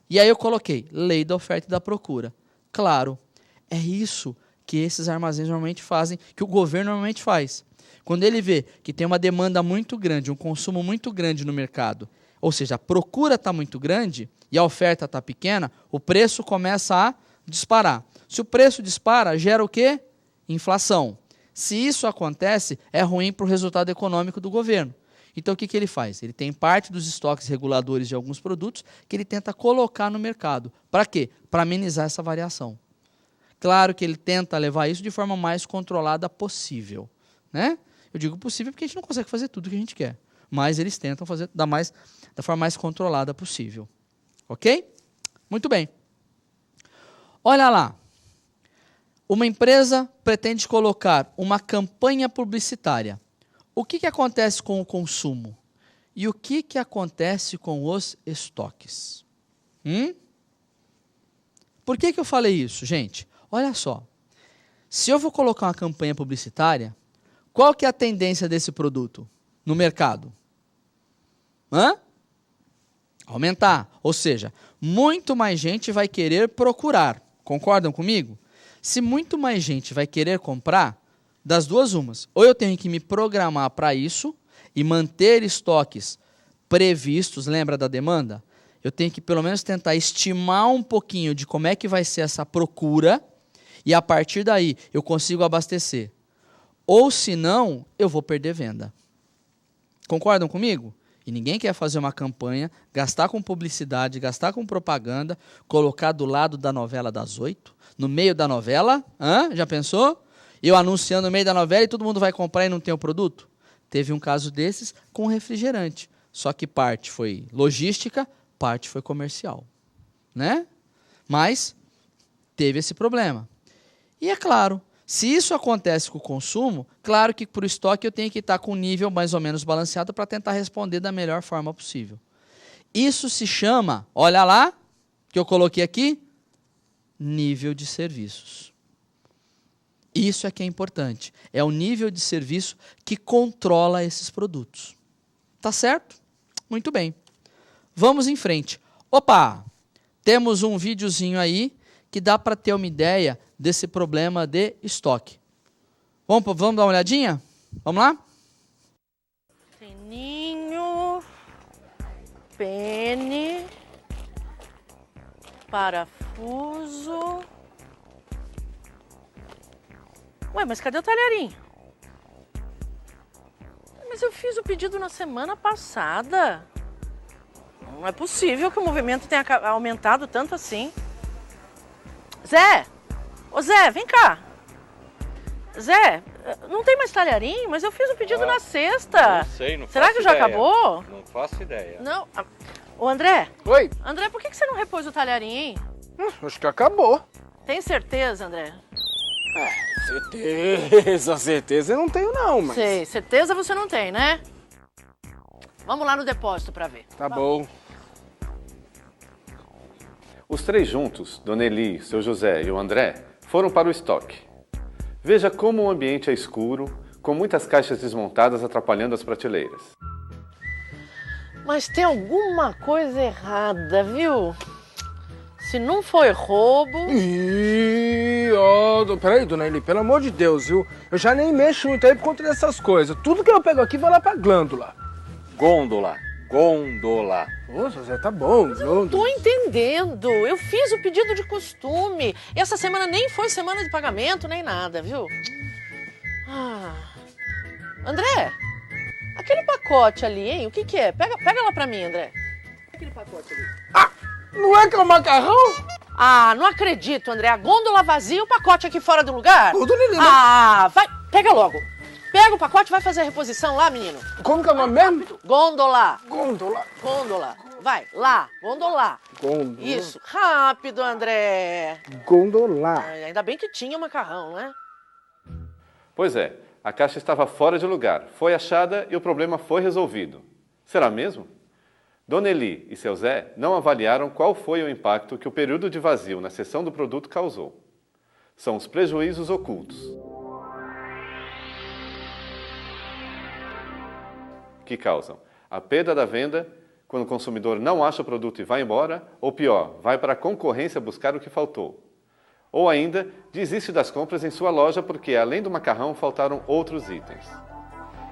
E aí eu coloquei lei da oferta e da procura. Claro, é isso que esses armazéns normalmente fazem, que o governo normalmente faz. Quando ele vê que tem uma demanda muito grande, um consumo muito grande no mercado, ou seja, a procura está muito grande e a oferta está pequena, o preço começa a disparar. Se o preço dispara, gera o quê? Inflação. Se isso acontece, é ruim para o resultado econômico do governo. Então, o que ele faz? Ele tem parte dos estoques reguladores de alguns produtos que ele tenta colocar no mercado. Para quê? Para amenizar essa variação. Claro que ele tenta levar isso de forma mais controlada possível. Né? Eu digo possível porque a gente não consegue fazer tudo o que a gente quer. Mas eles tentam fazer da forma mais controlada possível. Ok? Muito bem. Olha lá. Uma empresa pretende colocar uma campanha publicitária. O que acontece com o consumo? E o que acontece com os estoques? Por que eu falei isso, gente? Olha só. Se eu vou colocar uma campanha publicitária, qual que é a tendência desse produto no mercado? Aumentar. Ou seja, muito mais gente vai querer procurar. Concordam comigo? Se muito mais gente vai querer comprar, das duas umas. Ou eu tenho que me programar para isso e manter estoques previstos, lembra da demanda? Eu tenho que pelo menos tentar estimar um pouquinho de como é que vai ser essa procura e a partir daí eu consigo abastecer. Ou se não, eu vou perder venda. Concordam comigo? E ninguém quer fazer uma campanha, gastar com publicidade, gastar com propaganda, colocar do lado da novela das 8, no meio da novela, já pensou? Eu anunciando no meio da novela e todo mundo vai comprar e não tem o produto? Teve um caso desses com refrigerante, só que parte foi logística, parte foi comercial. né? Mas teve esse problema. E é claro, se isso acontece com o consumo, claro que para o estoque eu tenho que estar com um nível mais ou menos balanceado para tentar responder da melhor forma possível. Isso se chama, olha lá, que eu coloquei aqui, nível de serviços. Isso é que é importante. É o nível de serviço que controla esses produtos. Tá certo? Muito bem. Vamos em frente. Opa! Temos um videozinho aí que dá para ter uma ideia desse problema de estoque. Vamos dar uma olhadinha? Vamos lá? Pininho, pene, parafuso. Ué, mas cadê o talharinho? Mas eu fiz o pedido na semana passada. Não é possível que o movimento tenha aumentado tanto assim. Zé! Ô Zé, vem cá. Zé, não tem mais talharinho? Mas eu fiz o pedido na sexta. Não sei, não faço Será que já ideia. acabou? Não faço ideia. Não. Ô André. Oi? André, por que você não repôs o talharinho, hein? Acho que acabou. Tem certeza, André? Certeza eu não tenho não, mas... Sei, certeza você não tem, né? Vamos lá no depósito pra ver. Tá bom. Os três juntos, Dona Eli, seu José e o André, foram para o estoque. Veja como o ambiente é escuro, com muitas caixas desmontadas atrapalhando as prateleiras. Mas tem alguma coisa errada, viu? Se não foi roubo... Peraí, Dona Eli, pelo amor de Deus, viu? Eu já nem mexo muito aí por conta dessas coisas. Tudo que eu pego aqui vai lá pra glândula. Gôndola. Gôndola. Ô, José, tá bom. Tô entendendo. Eu fiz o pedido de costume. E essa semana nem foi semana de pagamento, nem nada, viu? André, aquele pacote ali, hein? O que é? Pega lá pra mim, André. Aquele pacote ali. Não é que é o macarrão? Não acredito, André. A gôndola vazia e o pacote aqui fora do lugar? Ô, Dona Eli, vai. Pega logo. Pega o pacote e vai fazer a reposição lá, menino. Como que é o nome mesmo? Gôndola. Gôndola. Vai, lá. Gôndola. Gôndola. Isso. Rápido, André. Gondolar. Ainda bem que tinha macarrão, né? Pois é, a caixa estava fora de lugar, foi achada e o problema foi resolvido. Será mesmo? Dona Eli e seu Zé não avaliaram qual foi o impacto que o período de vazio na seção do produto causou. São os prejuízos ocultos, que causam a perda da venda quando o consumidor não acha o produto e vai embora, ou pior, vai para a concorrência buscar o que faltou. Ou ainda, desiste das compras em sua loja porque, além do macarrão, faltaram outros itens.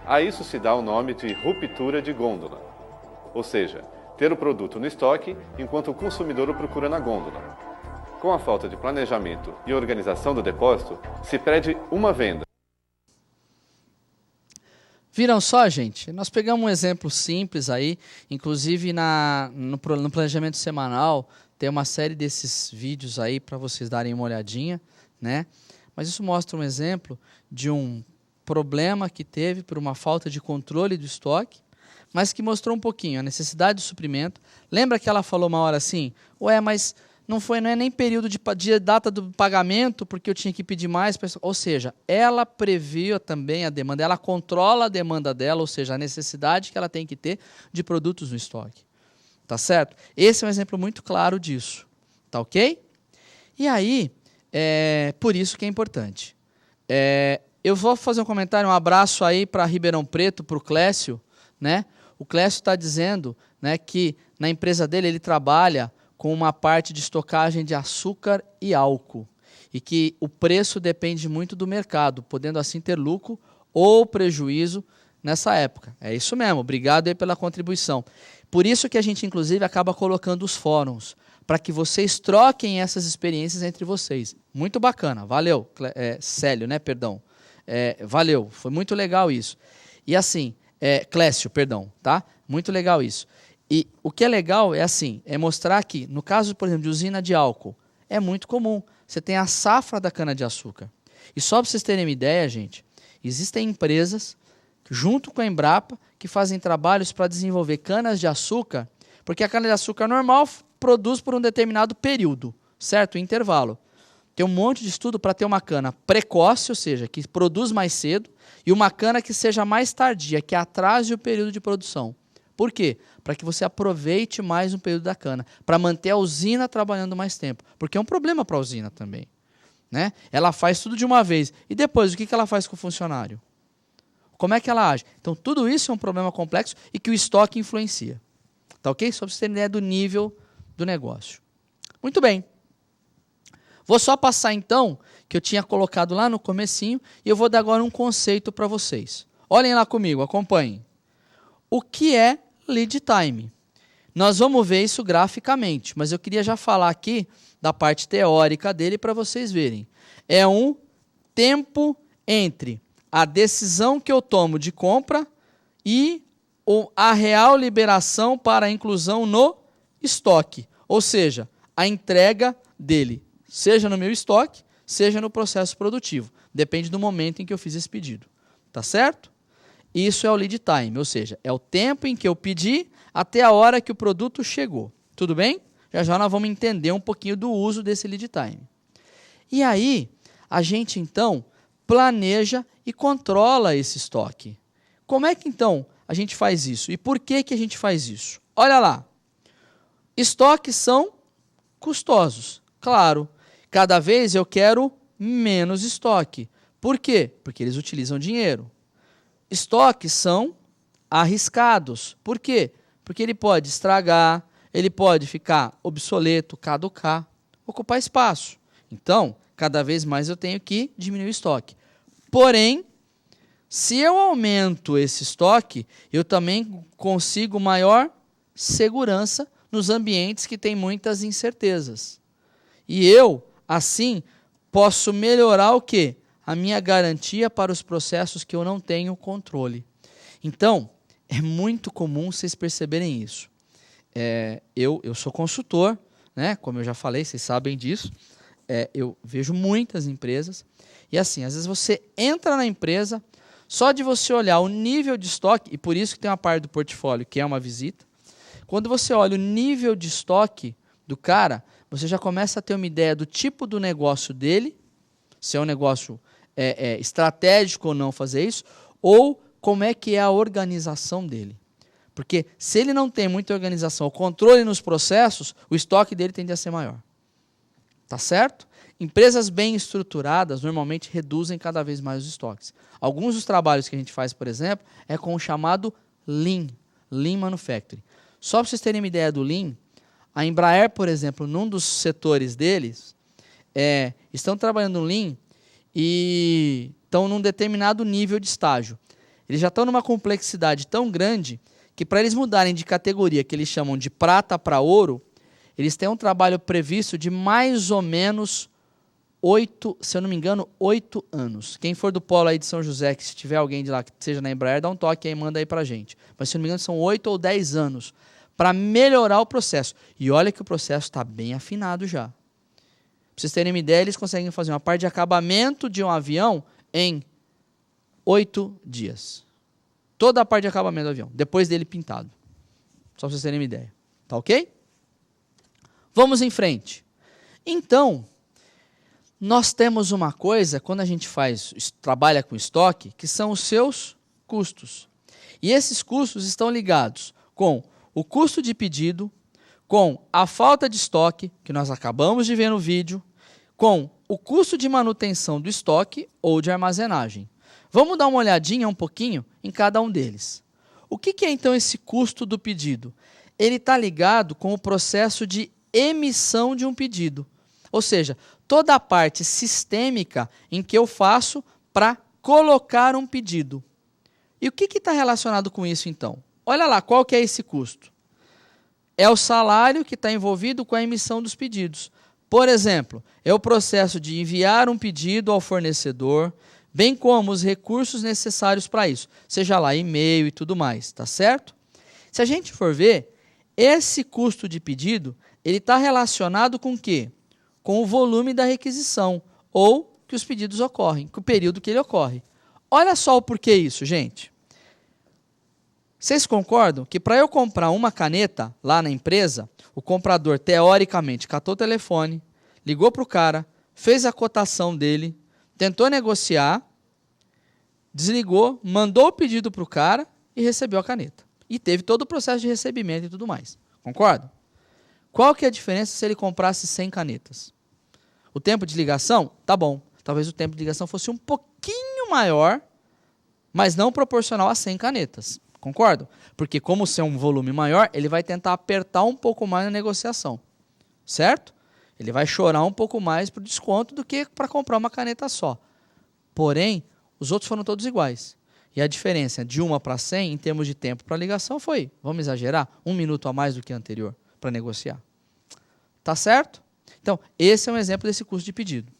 A isso se dá o nome de ruptura de gôndola, ou seja, ter o produto no estoque enquanto o consumidor o procura na gôndola. Com a falta de planejamento e organização do depósito, se perde uma venda. Viram só, gente? Nós pegamos um exemplo simples aí, inclusive no planejamento semanal, tem uma série desses vídeos aí para vocês darem uma olhadinha, né? Mas isso mostra um exemplo de um problema que teve por uma falta de controle do estoque, mas que mostrou um pouquinho a necessidade de suprimento. Lembra que ela falou uma hora assim, mas não é nem período de data do pagamento, porque eu tinha que pedir mais. Ou seja, ela previu também a demanda, ela controla a demanda dela, ou seja, a necessidade que ela tem que ter de produtos no estoque. Tá certo? Esse é um exemplo muito claro disso. Tá ok? E aí, por isso que é importante. Eu vou fazer um comentário, um abraço aí para Ribeirão Preto, para o Clécio, né? O Clécio está dizendo, né, que na empresa dele ele trabalha com uma parte de estocagem de açúcar e álcool e que o preço depende muito do mercado, podendo assim ter lucro ou prejuízo nessa época. É isso mesmo, obrigado aí pela contribuição. Por isso que a gente, inclusive, acaba colocando os fóruns, para que vocês troquem essas experiências entre vocês. Muito bacana, valeu, Célio, né, perdão. Valeu, foi muito legal isso. E assim, Clécio, perdão, tá? Muito legal isso. E o que é legal é mostrar que, no caso, por exemplo, de usina de álcool, é muito comum. Você tem a safra da cana-de-açúcar. E só para vocês terem uma ideia, gente, existem empresas, junto com a Embrapa, que fazem trabalhos para desenvolver canas de açúcar, porque a cana-de-açúcar normal produz por um determinado período, certo? Intervalo. Tem um monte de estudo para ter uma cana precoce, ou seja, que produz mais cedo, e uma cana que seja mais tardia, que atrase o período de produção. Por quê? Para que você aproveite mais um período da cana, para manter a usina trabalhando mais tempo. Porque é um problema para a usina também. Né? Ela faz tudo de uma vez. E depois, o que ela faz com o funcionário? Como é que ela age? Então, tudo isso é um problema complexo e que o estoque influencia. Tá ok? Só para você ter ideia do nível do negócio. Muito bem. Vou só passar, então, que eu tinha colocado lá no comecinho, e eu vou dar agora um conceito para vocês. Olhem lá comigo, acompanhem. O que é lead time? Nós vamos ver isso graficamente, mas eu queria já falar aqui da parte teórica dele para vocês verem. É um tempo entre a decisão que eu tomo de compra e a real liberação para a inclusão no estoque, ou seja, a entrega dele, seja no meu estoque, seja no processo produtivo. Depende do momento em que eu fiz esse pedido. Tá certo? Isso é o lead time, ou seja, é o tempo em que eu pedi até a hora que o produto chegou. Tudo bem? Já já nós vamos entender um pouquinho do uso desse lead time. E aí, a gente então planeja e controla esse estoque. Como é que então a gente faz isso? E por que a gente faz isso? Olha lá. Estoques são custosos. Claro, cada vez eu quero menos estoque. Por quê? Porque eles utilizam dinheiro. Estoques são arriscados. Por quê? Porque ele pode estragar, ele pode ficar obsoleto, caducar, ocupar espaço. Então, cada vez mais eu tenho que diminuir o estoque. Porém, se eu aumento esse estoque, eu também consigo maior segurança nos ambientes que têm muitas incertezas. E eu, assim, posso melhorar o quê? A minha garantia para os processos que eu não tenho controle. Então, é muito comum vocês perceberem isso. Eu sou consultor, né? Como eu já falei, vocês sabem disso. Eu vejo muitas empresas. E assim, às vezes você entra na empresa, só de você olhar o nível de estoque, e por isso que tem uma parte do portfólio que é uma visita, quando você olha o nível de estoque do cara, você já começa a ter uma ideia do tipo do negócio dele, se é um negócio estratégico ou não fazer isso, ou como é que é a organização dele. Porque se ele não tem muita organização, o controle nos processos, o estoque dele tende a ser maior. Tá certo? Empresas bem estruturadas normalmente reduzem cada vez mais os estoques. Alguns dos trabalhos que a gente faz, por exemplo, é com o chamado Lean Manufacturing. Só para vocês terem uma ideia do Lean, a Embraer, por exemplo, num dos setores deles, estão trabalhando no Lean e estão num determinado nível de estágio. Eles já estão numa complexidade tão grande que para eles mudarem de categoria, que eles chamam de prata para ouro, eles têm um trabalho previsto de mais ou menos 8, se eu não me engano, 8 anos. Quem for do polo aí de São José, que se tiver alguém de lá que seja na Embraer, dá um toque aí e manda aí pra gente. Mas se eu não me engano, são 8 ou 10 anos para melhorar o processo. E olha que o processo está bem afinado já. Para vocês terem uma ideia, eles conseguem fazer uma parte de acabamento de um avião em 8 dias. Toda a parte de acabamento do avião, depois dele pintado. Só para vocês terem uma ideia. Tá ok? Vamos em frente. Então, nós temos uma coisa, quando a gente trabalha com estoque, que são os seus custos. E esses custos estão ligados com o custo de pedido, com a falta de estoque, que nós acabamos de ver no vídeo, com o custo de manutenção do estoque ou de armazenagem. Vamos dar uma olhadinha um pouquinho em cada um deles. O que é então esse custo do pedido? Ele está ligado com o processo de emissão de um pedido. Ou seja, toda a parte sistêmica em que eu faço para colocar um pedido. E o que está relacionado com isso, então? Olha lá, qual que é esse custo? É o salário que está envolvido com a emissão dos pedidos. Por exemplo, é o processo de enviar um pedido ao fornecedor, bem como os recursos necessários para isso, seja lá e-mail e tudo mais, tá certo? Se a gente for ver, esse custo de pedido, ele está relacionado com o quê? Com o volume da requisição, ou que os pedidos ocorrem, com o período que ele ocorre. Olha só o porquê isso, gente. Vocês concordam que para eu comprar uma caneta lá na empresa, o comprador, teoricamente, catou o telefone, ligou para o cara, fez a cotação dele, tentou negociar, desligou, mandou o pedido para o cara e recebeu a caneta. E teve todo o processo de recebimento e tudo mais. Concordam? Qual que é a diferença se ele comprasse 100 canetas? O tempo de ligação? Tá bom. Talvez o tempo de ligação fosse um pouquinho maior, mas não proporcional a 100 canetas. Concordam? Porque como ser um volume maior, ele vai tentar apertar um pouco mais na negociação. Certo? Ele vai chorar um pouco mais para o desconto do que para comprar uma caneta só. Porém, os outros foram todos iguais. E a diferença de 1 para 100, em termos de tempo para ligação, foi, vamos exagerar, 1 minuto a mais do que a anterior para negociar. Tá certo? Então, esse é um exemplo desse custo de pedido.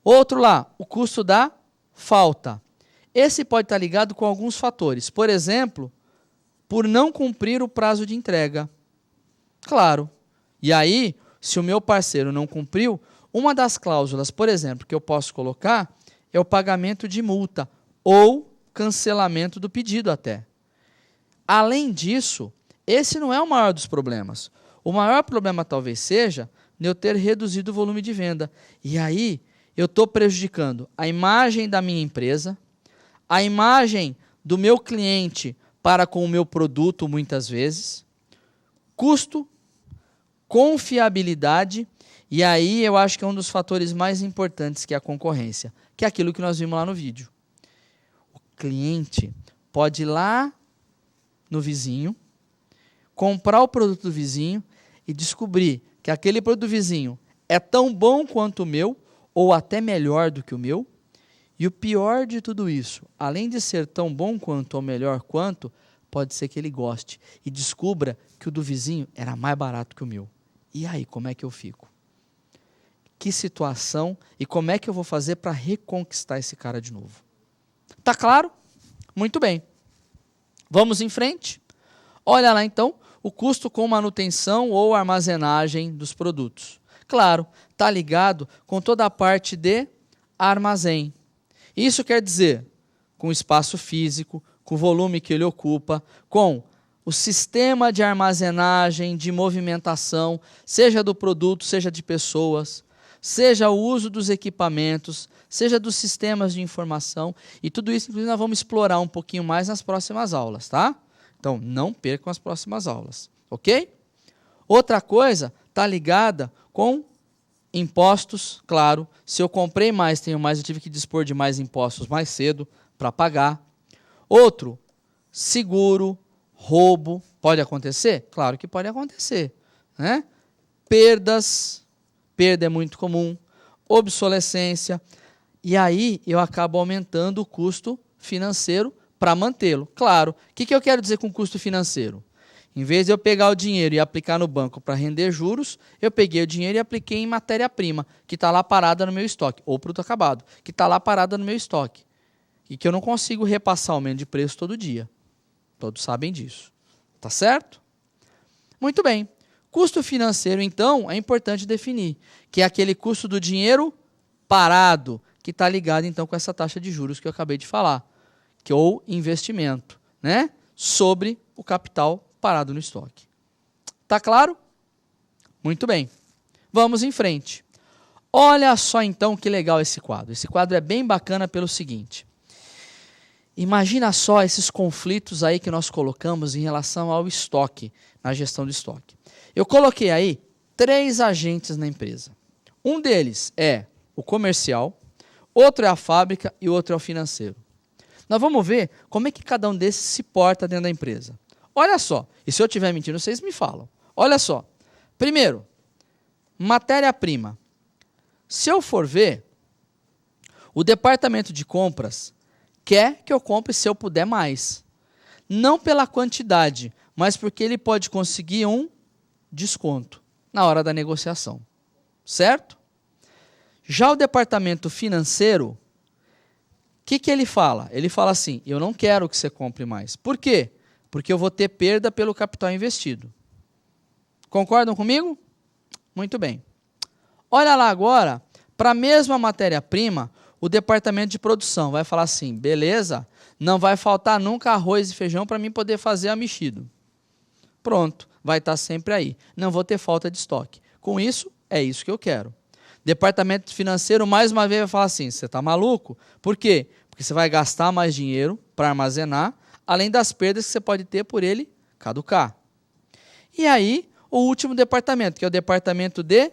Outro lá, o custo da falta. Esse pode estar ligado com alguns fatores. Por exemplo, por não cumprir o prazo de entrega. Claro. E aí, se o meu parceiro não cumpriu, uma das cláusulas, por exemplo, que eu posso colocar é o pagamento de multa ou cancelamento do pedido até. Além disso, esse não é o maior dos problemas. O maior problema talvez seja eu ter reduzido o volume de venda. E aí, eu estou prejudicando a imagem da minha empresa, a imagem do meu cliente para com o meu produto, muitas vezes, custo, confiabilidade, e aí eu acho que é um dos fatores mais importantes, que é a concorrência, que é aquilo que nós vimos lá no vídeo. O cliente pode ir lá no vizinho, comprar o produto do vizinho e descobrir que aquele produto do vizinho é tão bom quanto o meu, ou até melhor do que o meu. E o pior de tudo isso, além de ser tão bom quanto ou melhor quanto, pode ser que ele goste e descubra que o do vizinho era mais barato que o meu. E aí, como é que eu fico? Que situação e como é que eu vou fazer para reconquistar esse cara de novo? Tá claro? Muito bem. Vamos em frente? Olha lá então, o custo com manutenção ou armazenagem dos produtos. Claro, está ligado com toda a parte de armazém. Isso quer dizer, com o espaço físico, com o volume que ele ocupa, com o sistema de armazenagem, de movimentação, seja do produto, seja de pessoas, seja o uso dos equipamentos, seja dos sistemas de informação, e tudo isso, inclusive, nós vamos explorar um pouquinho mais nas próximas aulas, tá? Então, não percam as próximas aulas, ok? Outra coisa está ligada com impostos, claro. Se eu comprei mais, tenho mais, eu tive que dispor de mais impostos mais cedo para pagar. Outro, seguro, roubo. Pode acontecer? Claro que pode acontecer, né? Perdas, perda é muito comum. Obsolescência. E aí eu acabo aumentando o custo financeiro para mantê-lo. Claro. O que eu quero dizer com custo financeiro? Em vez de eu pegar o dinheiro e aplicar no banco para render juros, eu peguei o dinheiro e apliquei em matéria-prima, que está lá parada no meu estoque, ou produto acabado, que está lá parada no meu estoque, e que eu não consigo repassar aumento de preço todo dia. Todos sabem disso. Tá certo? Muito bem. Custo financeiro, então, é importante definir, que é aquele custo do dinheiro parado, que está ligado, então, com essa taxa de juros que eu acabei de falar, que ou investimento, né, sobre o capital parado no estoque. Tá claro? Muito bem. Vamos em frente. Olha só então que legal esse quadro. Esse quadro é bem bacana pelo seguinte. Imagina só esses conflitos aí que nós colocamos em relação ao estoque, na gestão do estoque. Eu coloquei aí 3 agentes na empresa. Um deles é o comercial, outro é a fábrica e outro é o financeiro. Nós vamos ver como é que cada um desses se porta dentro da empresa. Olha só, e se eu estiver mentindo, vocês me falam. Olha só, primeiro, matéria-prima. Se eu for ver, o departamento de compras quer que eu compre se eu puder mais. Não pela quantidade, mas porque ele pode conseguir um desconto na hora da negociação. Certo? Já o departamento financeiro, o que ele fala? Ele fala assim, eu não quero que você compre mais. Por quê? Porque eu vou ter perda pelo capital investido. Concordam comigo? Muito bem. Olha lá agora, para a mesma matéria-prima, o departamento de produção vai falar assim, beleza, não vai faltar nunca arroz e feijão para mim poder fazer a mexido. Pronto, vai estar sempre aí. Não vou ter falta de estoque. Com isso, é isso que eu quero. Departamento financeiro, mais uma vez, vai falar assim, você está maluco? Por quê? Porque você vai gastar mais dinheiro para armazenar, além das perdas que você pode ter por ele caducar. E aí, o último departamento, que é o departamento de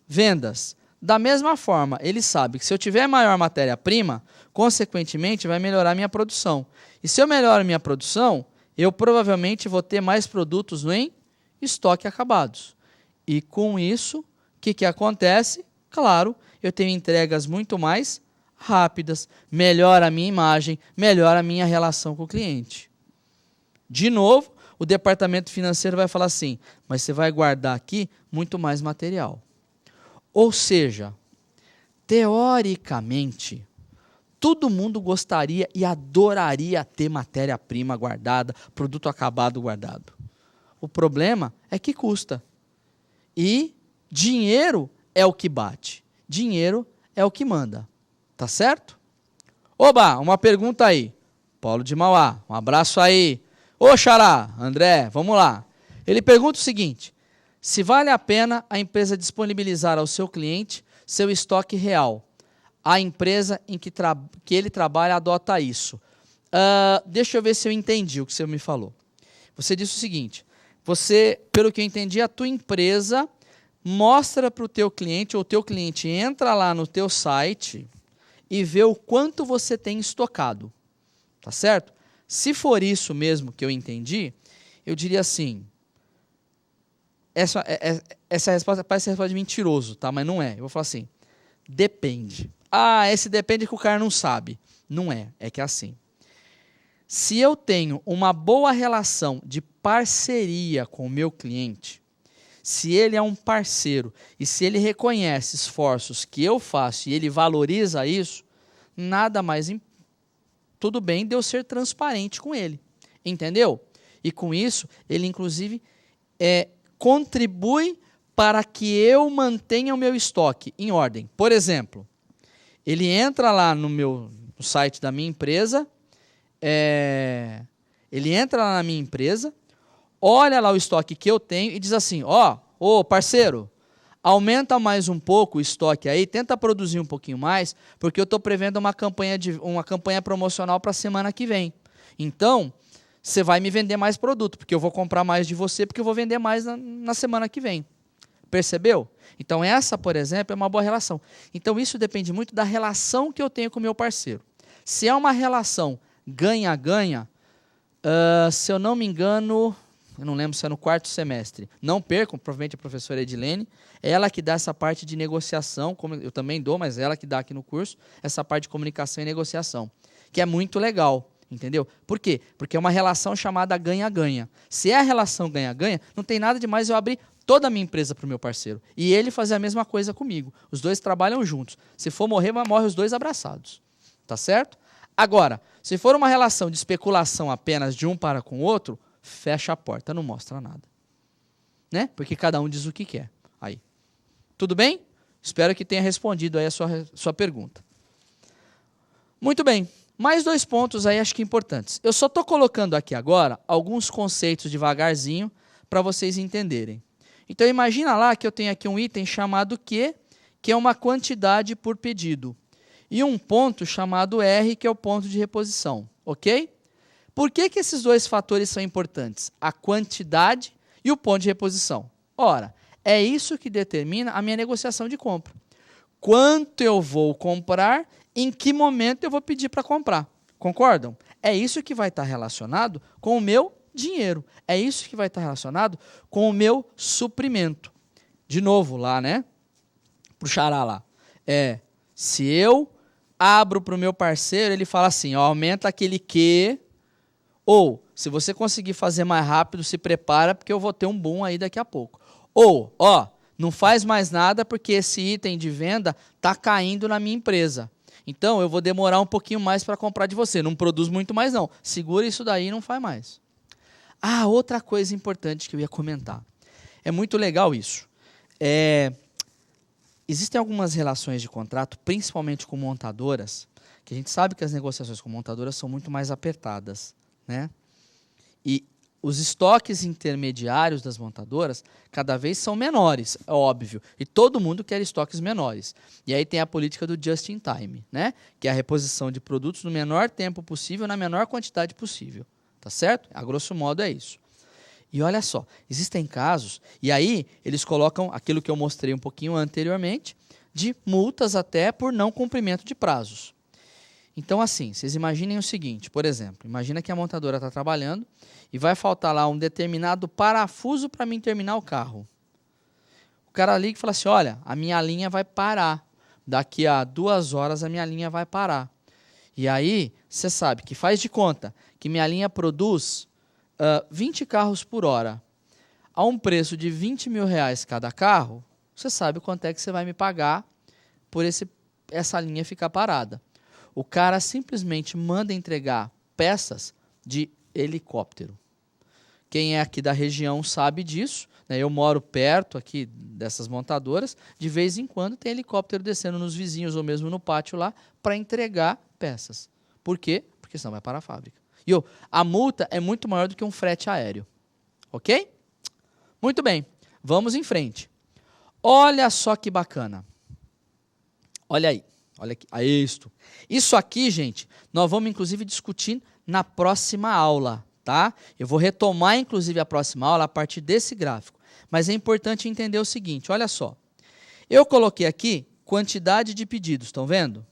vendas. Da mesma forma, ele sabe que se eu tiver maior matéria-prima, consequentemente vai melhorar minha produção. E se eu melhoro minha produção, eu provavelmente vou ter mais produtos em estoque acabados. E com isso, o que acontece? Claro, eu tenho entregas muito mais rápidas, melhora a minha imagem, melhora a minha relação com o cliente. De novo, o departamento financeiro vai falar assim, mas você vai guardar aqui muito mais material. Ou seja, teoricamente, todo mundo gostaria e adoraria ter matéria-prima guardada, produto acabado guardado. O problema é que custa. E dinheiro é o que bate. Dinheiro é o que manda. Tá certo? Oba, uma pergunta aí. Paulo de Mauá, um abraço aí. Ô Xará, André, vamos lá. Ele pergunta o seguinte, se vale a pena a empresa disponibilizar ao seu cliente seu estoque real. A empresa em que ele trabalha adota isso. Deixa eu ver se eu entendi o que você me falou. Você disse o seguinte, você, pelo que eu entendi, a tua empresa mostra para o teu cliente, ou o teu cliente entra lá no teu site e vê o quanto você tem estocado. Tá certo? Se for isso mesmo que eu entendi, eu diria assim, essa resposta parece ser resposta de mentiroso, tá? Mas não é. Eu vou falar assim, depende. Esse depende que o cara não sabe. Não é, é que é assim. Se eu tenho uma boa relação de parceria com o meu cliente, se ele é um parceiro e se ele reconhece esforços que eu faço e ele valoriza isso, nada mais tudo bem de eu ser transparente com ele. Entendeu? E com isso, ele inclusive contribui para que eu mantenha o meu estoque em ordem. Por exemplo, ele entra lá no site da minha empresa, olha lá o estoque que eu tenho e diz assim, ô parceiro, aumenta mais um pouco o estoque aí, tenta produzir um pouquinho mais, porque eu estou prevendo uma campanha promocional para a semana que vem. Então, você vai me vender mais produto, porque eu vou comprar mais de você, porque eu vou vender mais na semana que vem. Percebeu? Então essa, por exemplo, é uma boa relação. Então isso depende muito da relação que eu tenho com o meu parceiro. Se é uma relação ganha-ganha, se eu não me engano, eu não lembro se é no 4º semestre, não percam, provavelmente a professora Edilene, é ela que dá essa parte de negociação, como eu também dou, mas é ela que dá aqui no curso, essa parte de comunicação e negociação, que é muito legal. Entendeu? Por quê? Porque é uma relação chamada ganha-ganha. Se é a relação ganha-ganha, não tem nada de mais eu abrir toda a minha empresa para o meu parceiro. E ele fazer a mesma coisa comigo. Os dois trabalham juntos. Se for morrer, morre os dois abraçados. Tá certo? Agora, se for uma relação de especulação apenas de um para com o outro, fecha a porta, não mostra nada. Né? Porque cada um diz o que quer. Aí. Tudo bem? Espero que tenha respondido aí a sua pergunta. Muito bem. Mais 2 pontos aí acho que importantes. Eu só estou colocando aqui agora alguns conceitos devagarzinho para vocês entenderem. Então imagina lá que eu tenho aqui um item chamado Q, que é uma quantidade por pedido. E um ponto chamado R, que é o ponto de reposição. Ok? Por que esses 2 fatores são importantes? A quantidade e o ponto de reposição. Ora, é isso que determina a minha negociação de compra. Quanto eu vou comprar, em que momento eu vou pedir para comprar. Concordam? É isso que vai estar relacionado com o meu dinheiro. É isso que vai estar relacionado com o meu suprimento. De novo lá, né? Para o Xará lá. Se eu abro para o meu parceiro, ele fala assim, aumenta aquele que... Ou, se você conseguir fazer mais rápido, se prepara, porque eu vou ter um boom aí daqui a pouco. Ou, não faz mais nada, porque esse item de venda está caindo na minha empresa. Então, eu vou demorar um pouquinho mais para comprar de você. Não produz muito mais, não. Segura isso daí e não faz mais. Outra coisa importante que eu ia comentar. É muito legal isso. existem algumas relações de contrato, principalmente com montadoras, que a gente sabe que as negociações com montadoras são muito mais apertadas, né? E os estoques intermediários das montadoras cada vez são menores, é óbvio. E todo mundo quer estoques menores. E aí tem a política do just in time, né? Que é a reposição de produtos no menor tempo possível, na menor quantidade possível. Tá certo? A grosso modo é isso. E olha só, existem casos, e aí eles colocam aquilo que eu mostrei um pouquinho anteriormente, de multas até por não cumprimento de prazos. Então, assim, vocês imaginem o seguinte, por exemplo, imagina que a montadora está trabalhando e vai faltar lá um determinado parafuso para mim terminar o carro. O cara liga e fala assim, olha, a minha linha vai parar. Daqui a 2 horas a minha linha vai parar. E aí, você sabe que faz de conta que minha linha produz 20 carros por hora. A um preço de R$20.000 cada carro, você sabe quanto é que você vai me pagar por essa linha ficar parada. O cara simplesmente manda entregar peças de helicóptero. Quem é aqui da região sabe disso, né? Eu moro perto aqui dessas montadoras, de vez em quando tem helicóptero descendo nos vizinhos ou mesmo no pátio lá para entregar peças. Por quê? Porque senão vai para a fábrica. E a multa é muito maior do que um frete aéreo. Ok? Muito bem, vamos em frente. Olha só que bacana. Olha aí. Olha aqui, isto. Isso aqui, gente, nós vamos inclusive discutir na próxima aula, tá? Eu vou retomar inclusive a próxima aula a partir desse gráfico. Mas é importante entender o seguinte, olha só. Eu coloquei aqui quantidade de pedidos, estão vendo?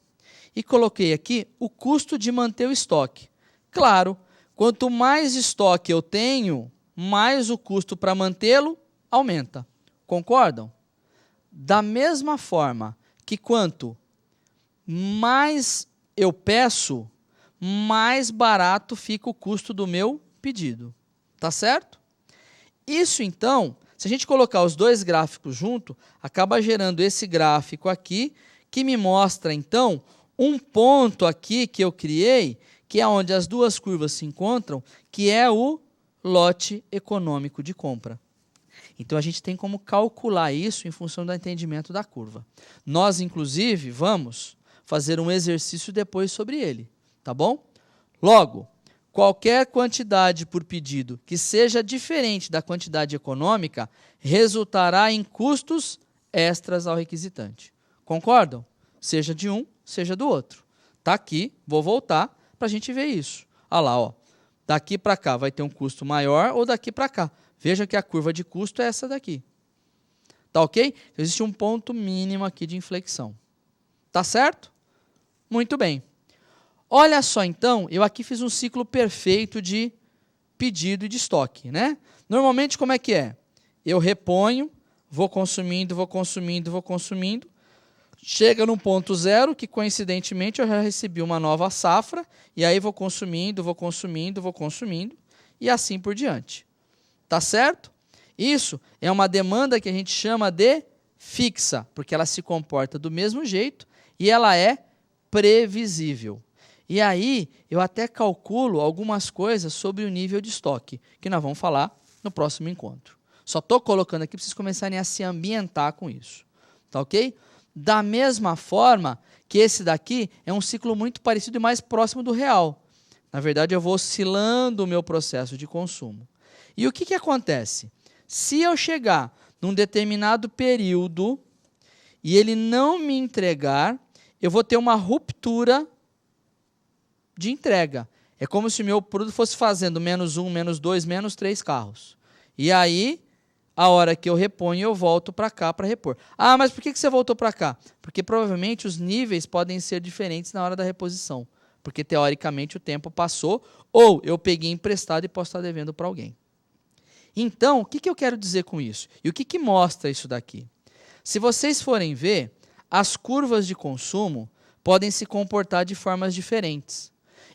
E coloquei aqui o custo de manter o estoque. Claro, quanto mais estoque eu tenho, mais o custo para mantê-lo aumenta. Concordam? Da mesma forma que quanto mais eu peço, mais barato fica o custo do meu pedido. Tá certo? Isso, então, se a gente colocar os dois gráficos junto, acaba gerando esse gráfico aqui, que me mostra, então, um ponto aqui que eu criei, que é onde as duas curvas se encontram, que é o lote econômico de compra. Então, a gente tem como calcular isso em função do entendimento da curva. Nós, inclusive, vamos fazer um exercício depois sobre ele, tá bom? Logo, qualquer quantidade por pedido que seja diferente da quantidade econômica resultará em custos extras ao requisitante. Concordam? Seja de um, seja do outro. Tá aqui, vou voltar para a gente ver isso. Olha lá, ó. Daqui para cá vai ter um custo maior ou daqui para cá. Veja que a curva de custo é essa daqui. Tá ok? Existe um ponto mínimo aqui de inflexão. Tá certo? Muito bem. Olha só, então, eu aqui fiz um ciclo perfeito de pedido e de estoque, né? Normalmente, como é que é? Eu reponho, vou consumindo, vou consumindo, vou consumindo. Chega num ponto zero, que coincidentemente eu já recebi uma nova safra, e aí vou consumindo, vou consumindo, vou consumindo, e assim por diante. Tá certo? Isso é uma demanda que a gente chama de fixa, porque ela se comporta do mesmo jeito e ela é previsível. E aí, eu até calculo algumas coisas sobre o nível de estoque, que nós vamos falar no próximo encontro. Só estou colocando aqui para vocês começarem a se ambientar com isso. Tá ok? Da mesma forma que esse daqui é um ciclo muito parecido e mais próximo do real. Na verdade, eu vou oscilando o meu processo de consumo. E o que acontece? Se eu chegar num determinado período e ele não me entregar, eu vou ter uma ruptura de entrega. É como se o meu produto fosse fazendo -1, -2, -3 carros. E aí, a hora que eu reponho, eu volto para cá para repor. Ah, mas por que você voltou para cá? Porque provavelmente os níveis podem ser diferentes na hora da reposição. Porque, teoricamente, o tempo passou, ou eu peguei emprestado e posso estar devendo para alguém. Então, o que eu quero dizer com isso? E o que mostra isso daqui? Se vocês forem ver, as curvas de consumo podem se comportar de formas diferentes.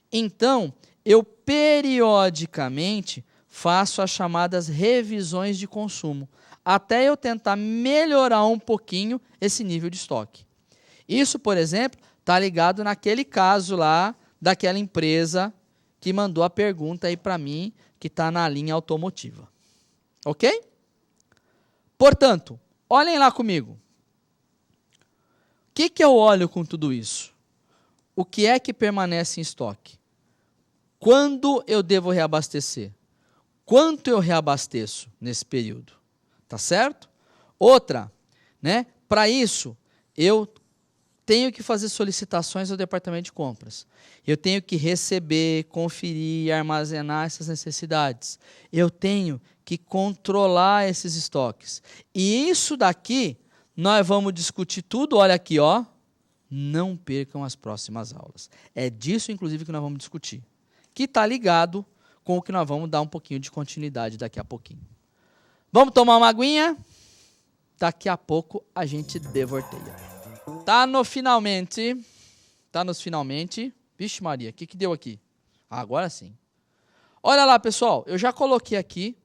Então, eu periodicamente faço as chamadas revisões de consumo, até eu tentar melhorar um pouquinho esse nível de estoque. Isso, por exemplo, está ligado naquele caso lá daquela empresa que mandou a pergunta aí para mim, que está na linha automotiva. Ok? Portanto, olhem lá comigo. que eu olho com tudo isso? O que é que permanece em estoque? Quando eu devo reabastecer? Quanto eu reabasteço nesse período? Tá certo? Outra, né? Para isso, eu tenho que fazer solicitações ao departamento de compras. Eu tenho que receber, conferir, armazenar essas necessidades. Eu tenho que controlar esses estoques. E isso daqui, nós vamos discutir tudo, olha aqui, ó. Não percam as próximas aulas. É disso, inclusive, que nós vamos discutir. Que está ligado com o que nós vamos dar um pouquinho de continuidade daqui a pouquinho. Vamos tomar uma aguinha? Daqui a pouco a gente devorteia. Tá no finalmente. Tá nos finalmente. Vixe Maria, o que deu aqui? Ah, agora sim. Olha lá, pessoal. Eu já coloquei aqui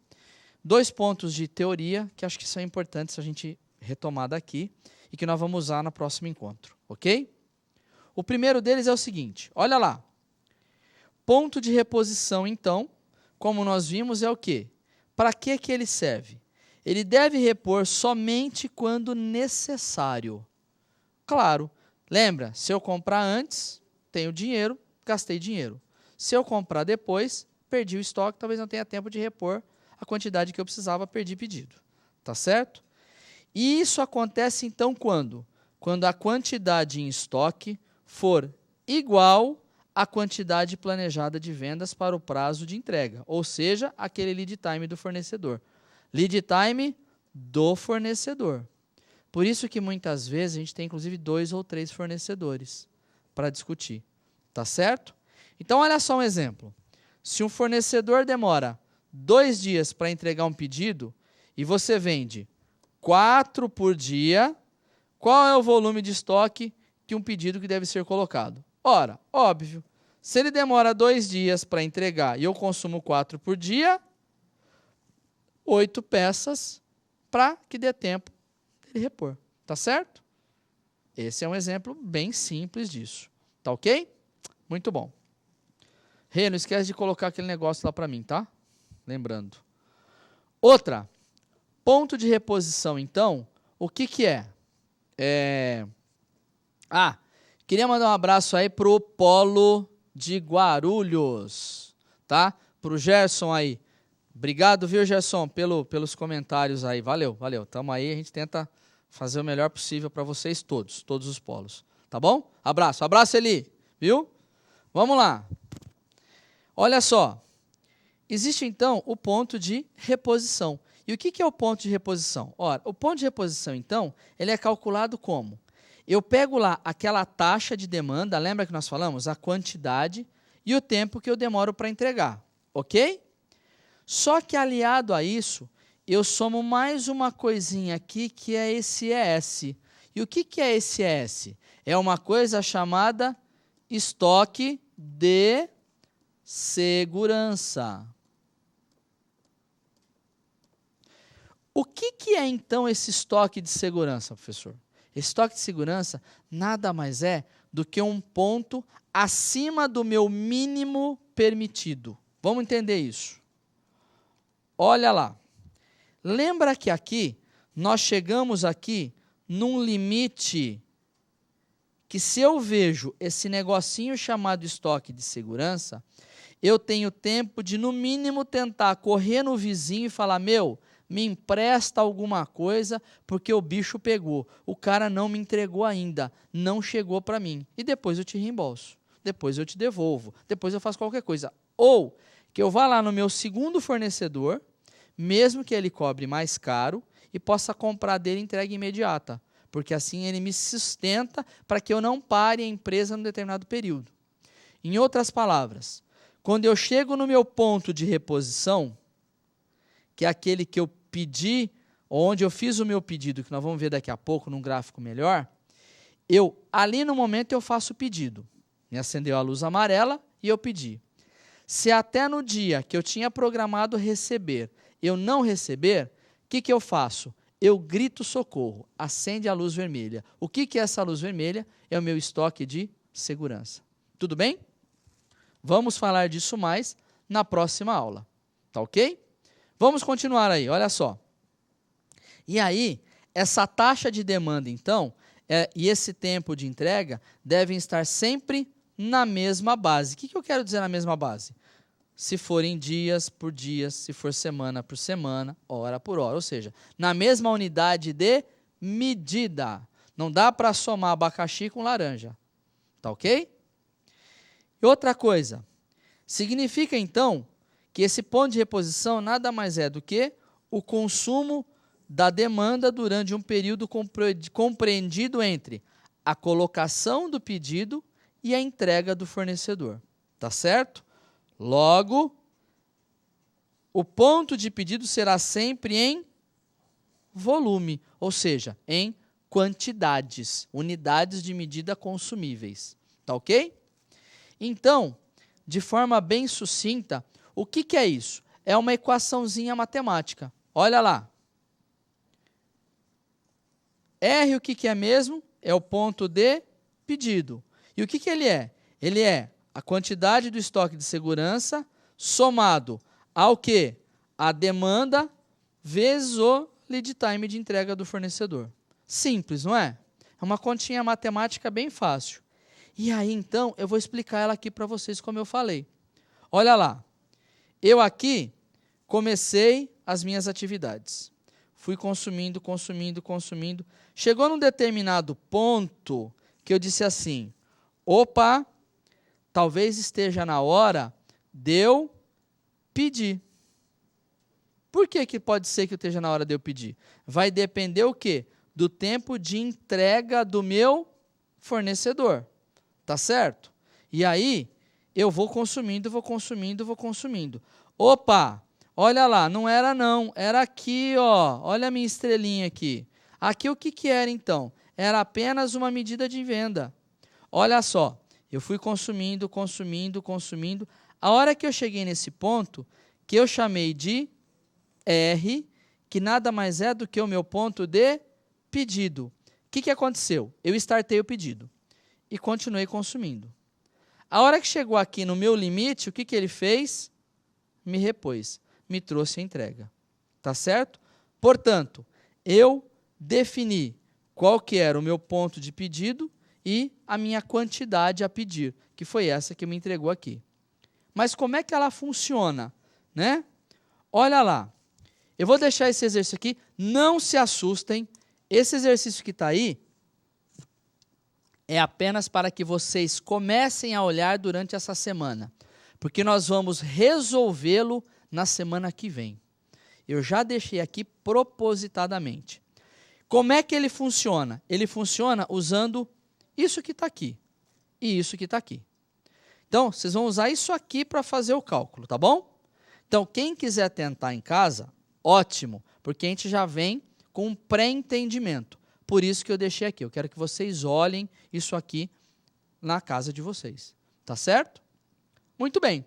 2 pontos de teoria que acho que são importantes a gente retomar daqui e que nós vamos usar no próximo encontro, ok? O primeiro deles é o seguinte. Olha lá. Ponto de reposição, então, como nós vimos, é o quê? Para que ele serve? Ele deve repor somente quando necessário. Claro, lembra, se eu comprar antes, tenho dinheiro, gastei dinheiro. Se eu comprar depois, perdi o estoque, talvez não tenha tempo de repor a quantidade que eu precisava, perdi pedido. Tá certo? E isso acontece então quando? Quando a quantidade em estoque for igual à quantidade planejada de vendas para o prazo de entrega, ou seja, aquele lead time do fornecedor. Lead time do fornecedor. Por isso que muitas vezes a gente tem inclusive 2 ou 3 fornecedores para discutir. Tá certo? Então olha só um exemplo. Se um fornecedor demora 2 dias para entregar um pedido e você vende 4 por dia, qual é o volume de estoque de um pedido que deve ser colocado? Ora, óbvio, se ele demora 2 dias para entregar e eu consumo 4 por dia, 8 peças para que dê tempo dele repor. Tá certo? Esse é um exemplo bem simples disso. Tá ok? Muito bom. Rê, não esquece de colocar aquele negócio lá para mim, tá? Lembrando. Outra. Ponto de reposição, então, o que é? Queria mandar um abraço aí pro Polo de Guarulhos, tá? Pro Gerson aí. Obrigado, viu, Gerson, pelos comentários aí. Valeu. Tamo aí, a gente tenta fazer o melhor possível para vocês todos os polos. Tá bom? Abraço, Eli, viu? Vamos lá. Olha só. Existe, então, o ponto de reposição. E o que é o ponto de reposição? Ora, o ponto de reposição, então, ele é calculado como? Eu pego lá aquela taxa de demanda, lembra que nós falamos? A quantidade e o tempo que eu demoro para entregar, ok? Só que aliado a isso, eu somo mais uma coisinha aqui que é esse ES. E o que é esse ES? É uma coisa chamada estoque de segurança. O que é então esse estoque de segurança, professor? Esse estoque de segurança nada mais é do que um ponto acima do meu mínimo permitido. Vamos entender isso. Olha lá. Lembra que aqui, nós chegamos aqui num limite que se eu vejo esse negocinho chamado estoque de segurança, eu tenho tempo de, no mínimo, tentar correr no vizinho e falar, meu, me empresta alguma coisa porque o bicho pegou. O cara não me entregou ainda, não chegou para mim. E depois eu te reembolso, depois eu te devolvo, depois eu faço qualquer coisa. Ou que eu vá lá no meu segundo fornecedor, mesmo que ele cobre mais caro, e possa comprar dele entrega imediata, porque assim ele me sustenta para que eu não pare a empresa num determinado período. Em outras palavras, quando eu chego no meu ponto de reposição, que é aquele que eu pedi, onde eu fiz o meu pedido, que nós vamos ver daqui a pouco num gráfico melhor, ali no momento eu faço o pedido. Me acendeu a luz amarela e eu pedi. Se até no dia que eu tinha programado receber, eu não receber, o que eu faço? Eu grito socorro, acende a luz vermelha. O que é essa luz vermelha? É o meu estoque de segurança. Tudo bem? Vamos falar disso mais na próxima aula. Tá ok? Vamos continuar aí, olha só. E aí, essa taxa de demanda, então, e esse tempo de entrega devem estar sempre na mesma base. O que eu quero dizer na mesma base? Se for em dias por dias, se for semana por semana, hora por hora. Ou seja, na mesma unidade de medida. Não dá para somar abacaxi com laranja. Tá ok? E outra coisa, significa então que esse ponto de reposição nada mais é do que o consumo da demanda durante um período compreendido entre a colocação do pedido e a entrega do fornecedor. Tá certo? Logo, o ponto de pedido será sempre em volume, ou seja, em quantidades, unidades de medida consumíveis. Tá ok? Então, de forma bem sucinta, o que é isso? É uma equaçãozinha matemática. Olha lá. R o que é mesmo? É o ponto de pedido. E o que ele é? Ele é a quantidade do estoque de segurança somado ao que? A demanda vezes o lead time de entrega do fornecedor. Simples, não é? É uma continha matemática bem fácil. E aí, então, eu vou explicar ela aqui para vocês, como eu falei. Olha lá. Eu aqui comecei as minhas atividades. Fui consumindo. Chegou num determinado ponto que eu disse assim, opa, talvez esteja na hora de eu pedir. Por que pode ser que esteja na hora de eu pedir? Vai depender o quê? Do tempo de entrega do meu fornecedor. Tá certo? E aí, eu vou consumindo. Opa, olha lá, não era não, era aqui, ó, olha a minha estrelinha aqui. Aqui o que era então? Era apenas uma medida de venda. Olha só, eu fui consumindo. A hora que eu cheguei nesse ponto, que eu chamei de R, que nada mais é do que o meu ponto de pedido. O que aconteceu? Eu startei o pedido e continuei consumindo. A hora que chegou aqui no meu limite, o que ele fez? Me repôs, me trouxe a entrega. Tá certo? Portanto, eu defini qual que era o meu ponto de pedido e a minha quantidade a pedir, que foi essa que me entregou aqui. Mas como é que ela funciona? Né? Olha lá. Eu vou deixar esse exercício aqui, não se assustem. Esse exercício que está aí é apenas para que vocês comecem a olhar durante essa semana, porque nós vamos resolvê-lo na semana que vem. Eu já deixei aqui propositadamente. Como é que ele funciona? Ele funciona usando isso que está aqui e isso que está aqui. Então, vocês vão usar isso aqui para fazer o cálculo, tá bom? Então, quem quiser tentar em casa, ótimo, porque a gente já vem com um pré-entendimento. Por isso que eu deixei aqui. Eu quero que vocês olhem isso aqui na casa de vocês. Tá certo? Muito bem.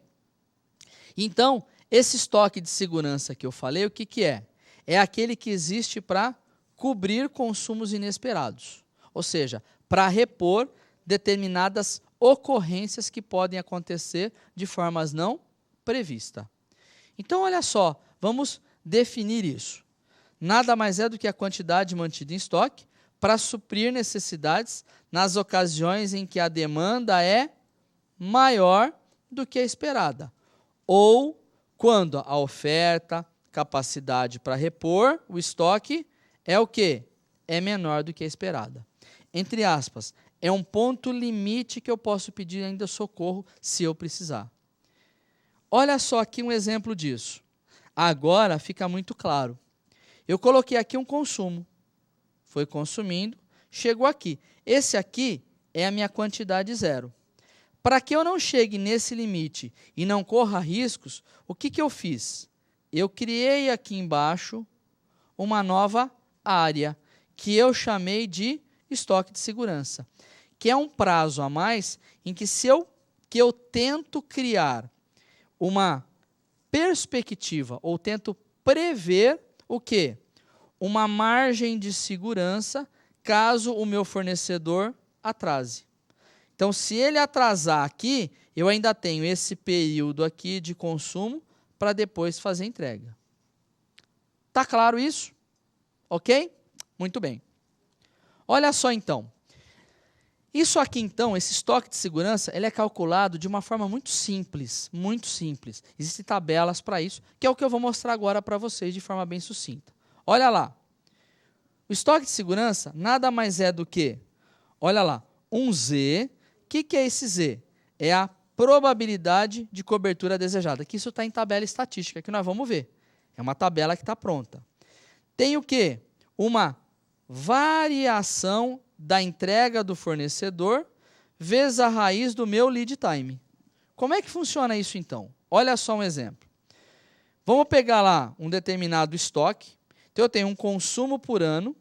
Então, esse estoque de segurança que eu falei, o que é? É aquele que existe para cobrir consumos inesperados. Ou seja, para repor determinadas ocorrências que podem acontecer de formas não previstas. Então, olha só, vamos definir isso. Nada mais é do que a quantidade mantida em estoque para suprir necessidades nas ocasiões em que a demanda é maior do que a esperada, ou quando a oferta, capacidade para repor o estoque é o quê? É menor do que a esperada. Entre aspas, é um ponto limite que eu posso pedir ainda socorro se eu precisar. Olha só aqui um exemplo disso. Agora fica muito claro. Eu coloquei aqui um consumo. Foi consumindo, chegou aqui. Esse aqui é a minha quantidade zero. Para que eu não chegue nesse limite e não corra riscos, o que eu fiz? Eu criei aqui embaixo uma nova área, que eu chamei de estoque de segurança, que é um prazo a mais em que eu tento criar uma perspectiva, ou tento prever o quê? Uma margem de segurança caso o meu fornecedor atrase. Então, se ele atrasar aqui, eu ainda tenho esse período aqui de consumo para depois fazer a entrega. Tá claro isso? Ok? Muito bem. Olha só então. Isso aqui então, esse estoque de segurança, ele é calculado de uma forma muito simples, muito simples. Existem tabelas para isso, que é o que eu vou mostrar agora para vocês de forma bem sucinta. Olha lá. O estoque de segurança nada mais é do que, olha lá, um Z. O que é esse Z? É a probabilidade de cobertura desejada, que isso está em tabela estatística, que nós vamos ver. É uma tabela que está pronta. Tem o quê? Uma variação da entrega do fornecedor vezes a raiz do meu lead time. Como é que funciona isso então? Olha só um exemplo. Vamos pegar lá um determinado estoque. Então eu tenho um consumo por ano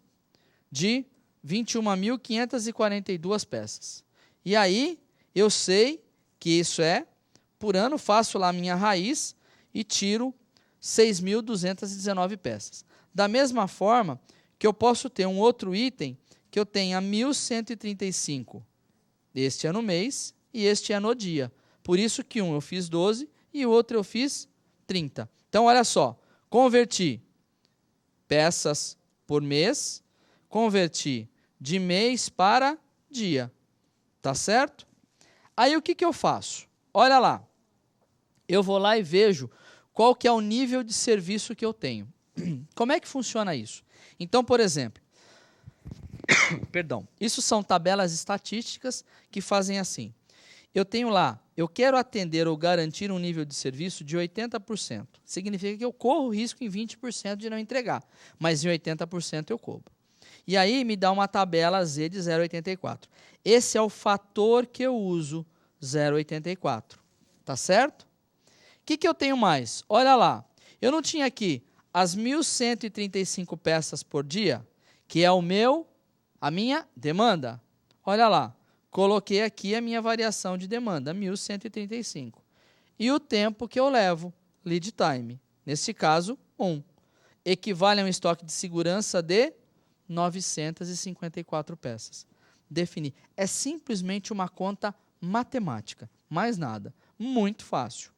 de 21.542 peças. E aí eu sei que isso é, por ano, faço lá a minha raiz e tiro 6.219 peças. Da mesma forma que eu posso ter um outro item que eu tenha 1.135. Este é no mês e este é no dia. Por isso que um eu fiz 12 e o outro eu fiz 30. Então, olha só, converti peças por mês, converti de mês para dia. Tá certo? Aí o que eu faço? Olha lá, eu vou lá e vejo qual que é o nível de serviço que eu tenho. Como é que funciona isso? Então, por exemplo, perdão, isso são tabelas estatísticas que fazem assim. Eu tenho lá, eu quero atender ou garantir um nível de serviço de 80%. Significa que eu corro risco em 20% de não entregar, mas em 80% eu cobro. E aí me dá uma tabela Z de 0,84. Esse é o fator que eu uso, 0,84. Tá certo? O que eu tenho mais? Olha lá, eu não tinha aqui as 1.135 peças por dia, que é a minha demanda. Olha lá, coloquei aqui a minha variação de demanda, 1.135. E o tempo que eu levo, lead time. Nesse caso, 1. Equivale a um estoque de segurança de 954 peças. Definir. É simplesmente uma conta matemática, mais nada. Muito fácil.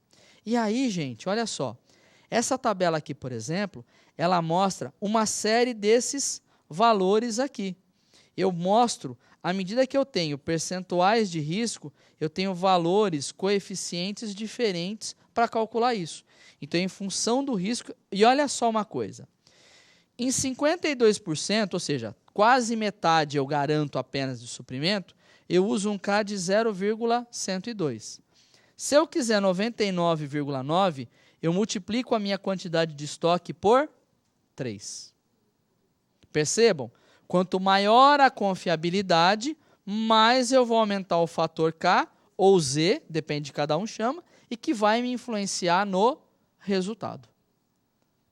E aí, gente, olha só. Essa tabela aqui, por exemplo, ela mostra uma série desses valores aqui. Eu mostro, à medida que eu tenho percentuais de risco, eu tenho valores, coeficientes diferentes para calcular isso. Então, em função do risco, e olha só uma coisa, em 52%, ou seja, quase metade eu garanto apenas de suprimento, eu uso um K de 0,102. Se eu quiser 99,9, eu multiplico a minha quantidade de estoque por 3. Percebam? Quanto maior a confiabilidade, mais eu vou aumentar o fator K ou Z, depende de cada um chama, e que vai me influenciar no resultado.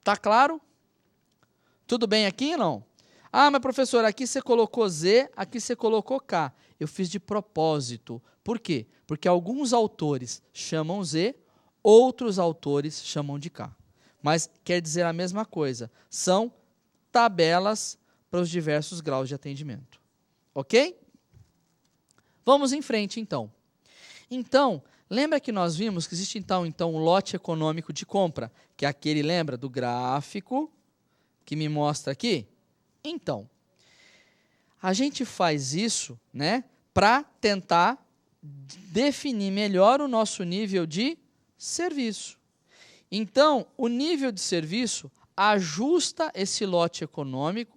Tá claro? Tudo bem aqui ou não? Ah, mas professor, aqui você colocou Z, aqui você colocou K. Eu fiz de propósito. Por quê? Porque alguns autores chamam Z, outros autores chamam de K. Mas quer dizer a mesma coisa. São tabelas para os diversos graus de atendimento. Ok? Vamos em frente, então. Então, lembra que nós vimos que existe, então um lote econômico de compra, que é aquele, lembra, do gráfico que me mostra aqui? Então, a gente faz isso, né, para tentar definir melhor o nosso nível de serviço. Então, o nível de serviço ajusta esse lote econômico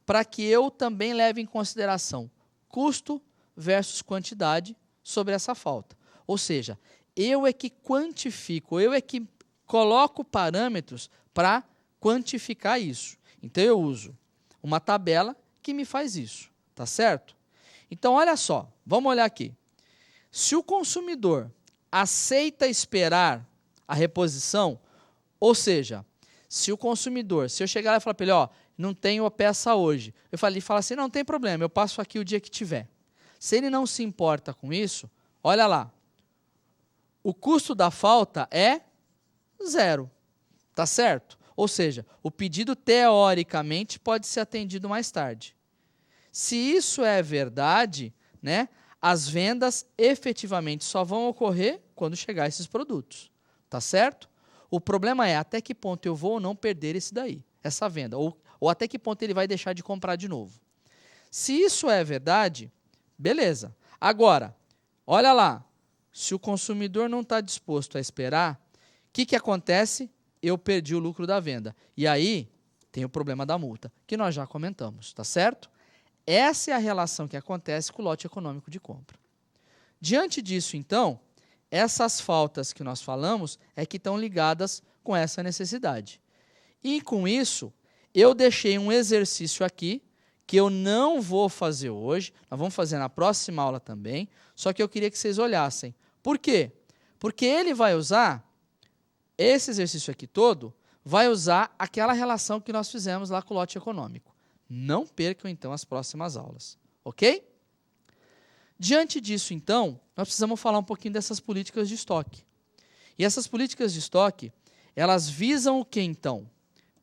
para que eu também leve em consideração custo versus quantidade sobre essa falta. Ou seja, eu é que quantifico, eu é que coloco parâmetros para quantificar isso. Então, eu uso uma tabela que me faz isso, tá certo? Então, olha só, vamos olhar aqui. Se o consumidor aceita esperar a reposição, ou seja, se o consumidor, se eu chegar lá e falar para ele, ó, não tenho a peça hoje, ele fala assim, não tem problema, eu passo aqui o dia que tiver. Se ele não se importa com isso, olha lá, o custo da falta é 0, tá certo? Ou seja, o pedido teoricamente pode ser atendido mais tarde. Se isso é verdade, né, as vendas efetivamente só vão ocorrer quando chegar esses produtos, tá certo? O problema é até que ponto eu vou ou não perder essa venda, ou até que ponto ele vai deixar de comprar de novo. Se isso é verdade, beleza. Agora, olha lá, se o consumidor não está disposto a esperar, o que acontece? Eu perdi o lucro da venda. E aí tem o problema da multa, que nós já comentamos, tá certo? Essa é a relação que acontece com o lote econômico de compra. Diante disso, então, essas faltas que nós falamos é que estão ligadas com essa necessidade. E com isso, eu deixei um exercício aqui, que eu não vou fazer hoje, nós vamos fazer na próxima aula também, só que eu queria que vocês olhassem. Por quê? Porque ele vai usar, esse exercício aqui todo, vai usar aquela relação que nós fizemos lá com o lote econômico. Não percam, então, as próximas aulas, ok? Diante disso, então, nós precisamos falar um pouquinho dessas políticas de estoque. E essas políticas de estoque, elas visam o que, então?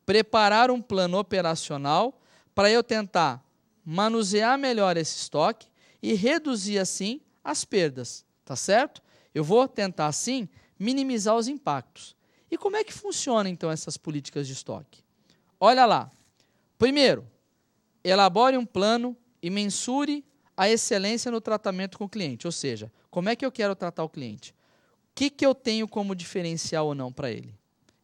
Preparar um plano operacional para eu tentar manusear melhor esse estoque e reduzir, assim, as perdas, tá certo? Eu vou tentar, assim, minimizar os impactos. E como é que funcionam, então, essas políticas de estoque? Olha lá. Primeiro, elabore um plano e mensure a excelência no tratamento com o cliente. Ou seja, como é que eu quero tratar o cliente? O que eu tenho como diferencial ou não para ele?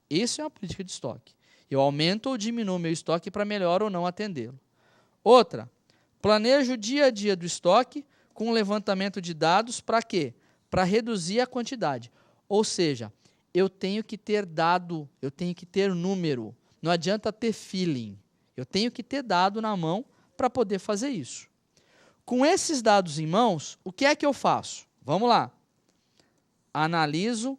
Isso é uma política de estoque. Eu aumento ou diminuo meu estoque para melhor ou não atendê-lo. Outra, planejo o dia a dia do estoque com um levantamento de dados para quê? Para reduzir a quantidade. Ou seja, eu tenho que ter dado, eu tenho que ter número. Não adianta ter feeling. Eu tenho que ter dado na mão para poder fazer isso. Com esses dados em mãos, o que é que eu faço? Vamos lá. Analiso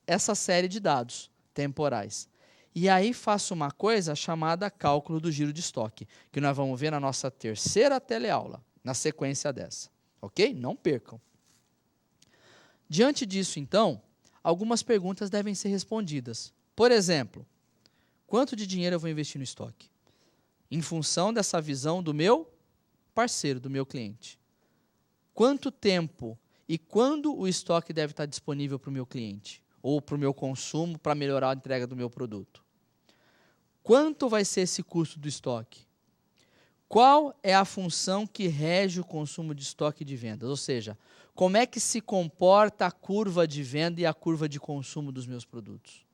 essa série de dados temporais. E aí faço uma coisa chamada cálculo do giro de estoque, que nós vamos ver na nossa terceira teleaula, na sequência dessa. Ok? Não percam. Diante disso, então, algumas perguntas devem ser respondidas. Por exemplo, quanto de dinheiro eu vou investir no estoque? Em função dessa visão do meu parceiro, do meu cliente. Quanto tempo e quando o estoque deve estar disponível para o meu cliente? Ou para o meu consumo, para melhorar a entrega do meu produto? Quanto vai ser esse custo do estoque? Qual é a função que rege o consumo de estoque e de vendas? Ou seja, como é que se comporta a curva de venda e a curva de consumo dos meus produtos?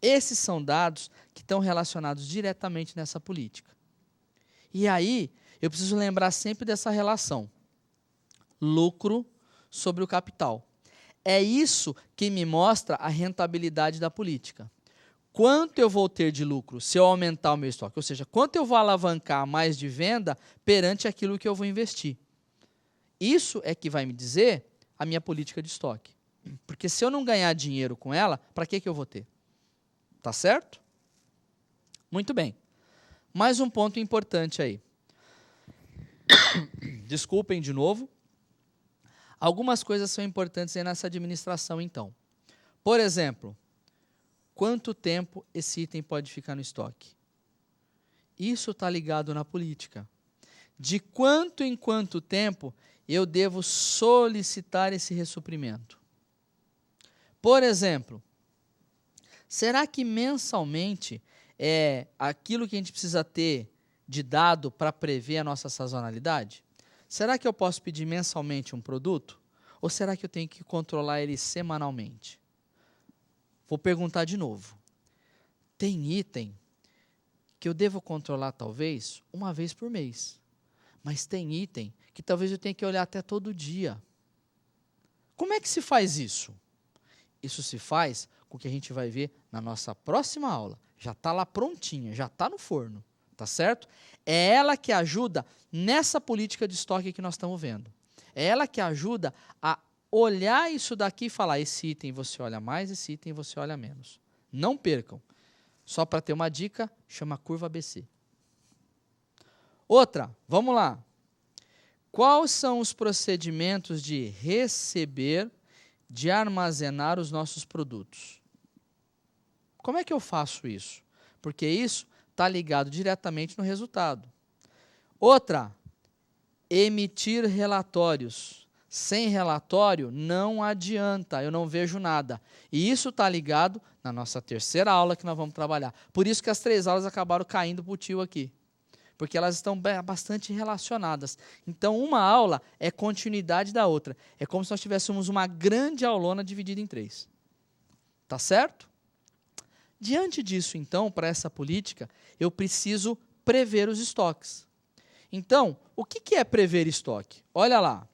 Esses são dados que estão relacionados diretamente nessa política. E aí, eu preciso lembrar sempre dessa relação. Lucro sobre o capital. É isso que me mostra a rentabilidade da política. Quanto eu vou ter de lucro se eu aumentar o meu estoque? Ou seja, quanto eu vou alavancar mais de venda perante aquilo que eu vou investir? Isso é que vai me dizer a minha política de estoque. Porque se eu não ganhar dinheiro com ela, para que eu vou ter? Tá certo? Muito bem. Mais um ponto importante aí. Desculpem de novo. Algumas coisas são importantes aí nessa administração, então. Por exemplo, quanto tempo esse item pode ficar no estoque? Isso está ligado na política. De quanto em quanto tempo eu devo solicitar esse ressuprimento? Por exemplo, será que mensalmente é aquilo que a gente precisa ter de dado para prever a nossa sazonalidade? Será que eu posso pedir mensalmente um produto? Ou será que eu tenho que controlar ele semanalmente? Vou perguntar de novo. Tem item que eu devo controlar, talvez, uma vez por mês. Mas tem item que talvez eu tenha que olhar até todo dia. Como é que se faz isso? Isso se faz com o que a gente vai ver na nossa próxima aula. Já está lá prontinha, já está no forno. Tá certo? É ela que ajuda nessa política de estoque que nós estamos vendo. É ela que ajuda a olhar isso daqui e falar, esse item você olha mais, esse item você olha menos. Não percam. Só para ter uma dica, chama curva ABC. Outra, vamos lá. Quais são os procedimentos de receber, de armazenar os nossos produtos? Como é que eu faço isso? Porque isso está ligado diretamente no resultado. Outra, emitir relatórios. Sem relatório, não adianta, eu não vejo nada. E isso está ligado na nossa terceira aula que nós vamos trabalhar. Por isso que as 3 aulas acabaram caindo para o tio aqui. porque elas estão bastante relacionadas. Então, uma aula é continuidade da outra. É como se nós tivéssemos uma grande aulona dividida em 3. Tá certo? Diante disso, então, para essa política, eu preciso prever os estoques. Então, o que é prever estoque? Olha lá.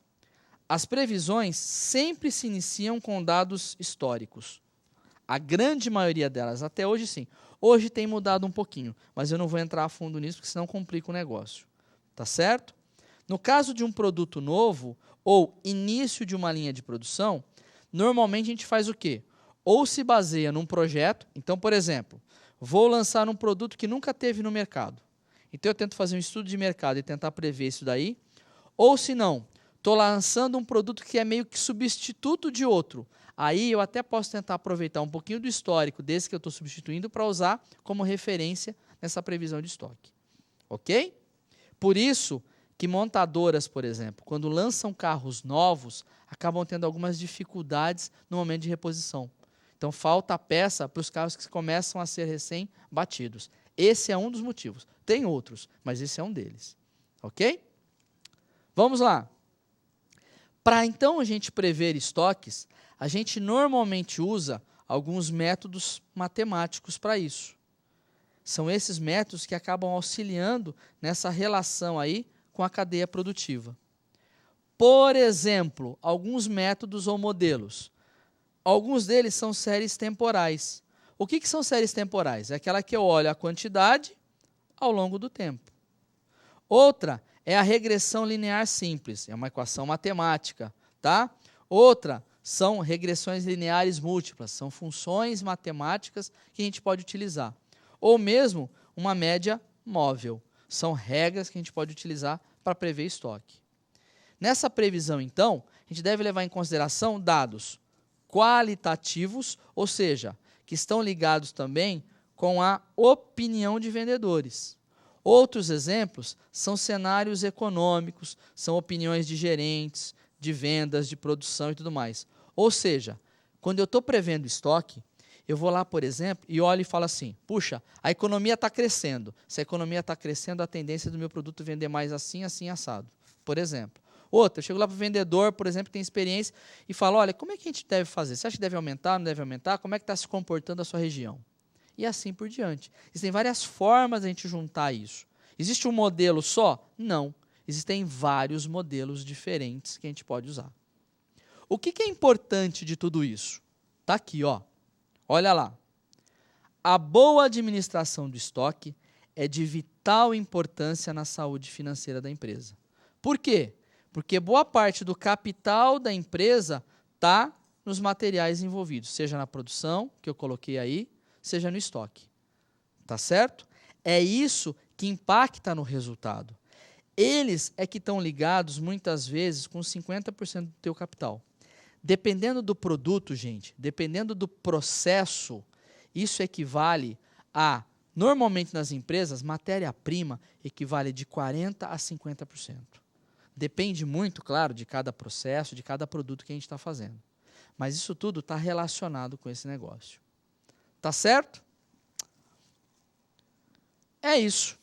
As previsões sempre se iniciam com dados históricos. A grande maioria delas, até hoje sim. Hoje tem mudado um pouquinho, mas eu não vou entrar a fundo nisso, porque senão complica o negócio. Tá certo? No caso de um produto novo, ou início de uma linha de produção, normalmente a gente faz o quê? Ou se baseia num projeto. Então, por exemplo, vou lançar um produto que nunca teve no mercado. Então, eu tento fazer um estudo de mercado e tentar prever isso daí. Ou, se não, estou lançando um produto que é meio que substituto de outro. Aí eu até posso tentar aproveitar um pouquinho do histórico desse que eu estou substituindo para usar como referência nessa previsão de estoque. Ok? Por isso que montadoras, por exemplo, quando lançam carros novos, acabam tendo algumas dificuldades no momento de reposição. Então falta peça para os carros que começam a ser recém-batidos. Esse é um dos motivos. Tem outros, mas esse é um deles. Ok? Vamos lá. Para então a gente prever estoques, a gente normalmente usa alguns métodos matemáticos para isso. São esses métodos que acabam auxiliando nessa relação aí com a cadeia produtiva. Por exemplo, alguns métodos ou modelos. Alguns deles são séries temporais. O que são séries temporais? É aquela que eu olho a quantidade ao longo do tempo. Outra é a regressão linear simples, é uma equação matemática, tá? Outra são regressões lineares múltiplas, são funções matemáticas que a gente pode utilizar. Ou mesmo uma média móvel, são regras que a gente pode utilizar para prever estoque. Nessa previsão, então, a gente deve levar em consideração dados qualitativos, ou seja, que estão ligados também com a opinião de vendedores. Outros exemplos são cenários econômicos, são opiniões de gerentes, de vendas, de produção e tudo mais. Ou seja, quando eu estou prevendo estoque, eu vou lá, por exemplo, e olho e falo assim, puxa, a economia está crescendo. Se a economia está crescendo, a tendência do meu produto vender mais assim, assim, assado. Por exemplo. Outra, eu chego lá para o vendedor, por exemplo, que tem experiência, e falo, olha, como é que a gente deve fazer? Você acha que deve aumentar, não deve aumentar? Como é que está se comportando a sua região? E assim por diante. Existem várias formas de a gente juntar isso. Existe um modelo só? Não. Existem vários modelos diferentes que a gente pode usar. O que é importante de tudo isso? Está aqui, ó. Olha lá. A boa administração do estoque é de vital importância na saúde financeira da empresa. Por quê? Porque boa parte do capital da empresa está nos materiais envolvidos, seja na produção, que eu coloquei aí, seja no estoque. Tá certo? É isso que impacta no resultado. Eles é que estão ligados, muitas vezes, com 50% do teu capital. Dependendo do produto, gente, dependendo do processo, isso equivale a, normalmente nas empresas, matéria-prima equivale de 40% a 50%. Depende muito, claro, de cada processo, de cada produto que a gente está fazendo. Mas isso tudo está relacionado com esse negócio. Tá certo? É isso.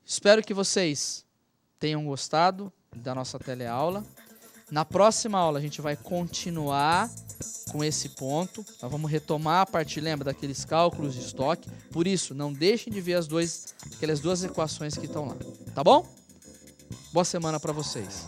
Espero que vocês tenham gostado da nossa teleaula. Na próxima aula a gente vai continuar com esse ponto. Nós vamos retomar a partir, lembra, daqueles cálculos de estoque. Por isso, não deixem de ver aquelas duas equações que estão lá. Tá bom? Boa semana para vocês.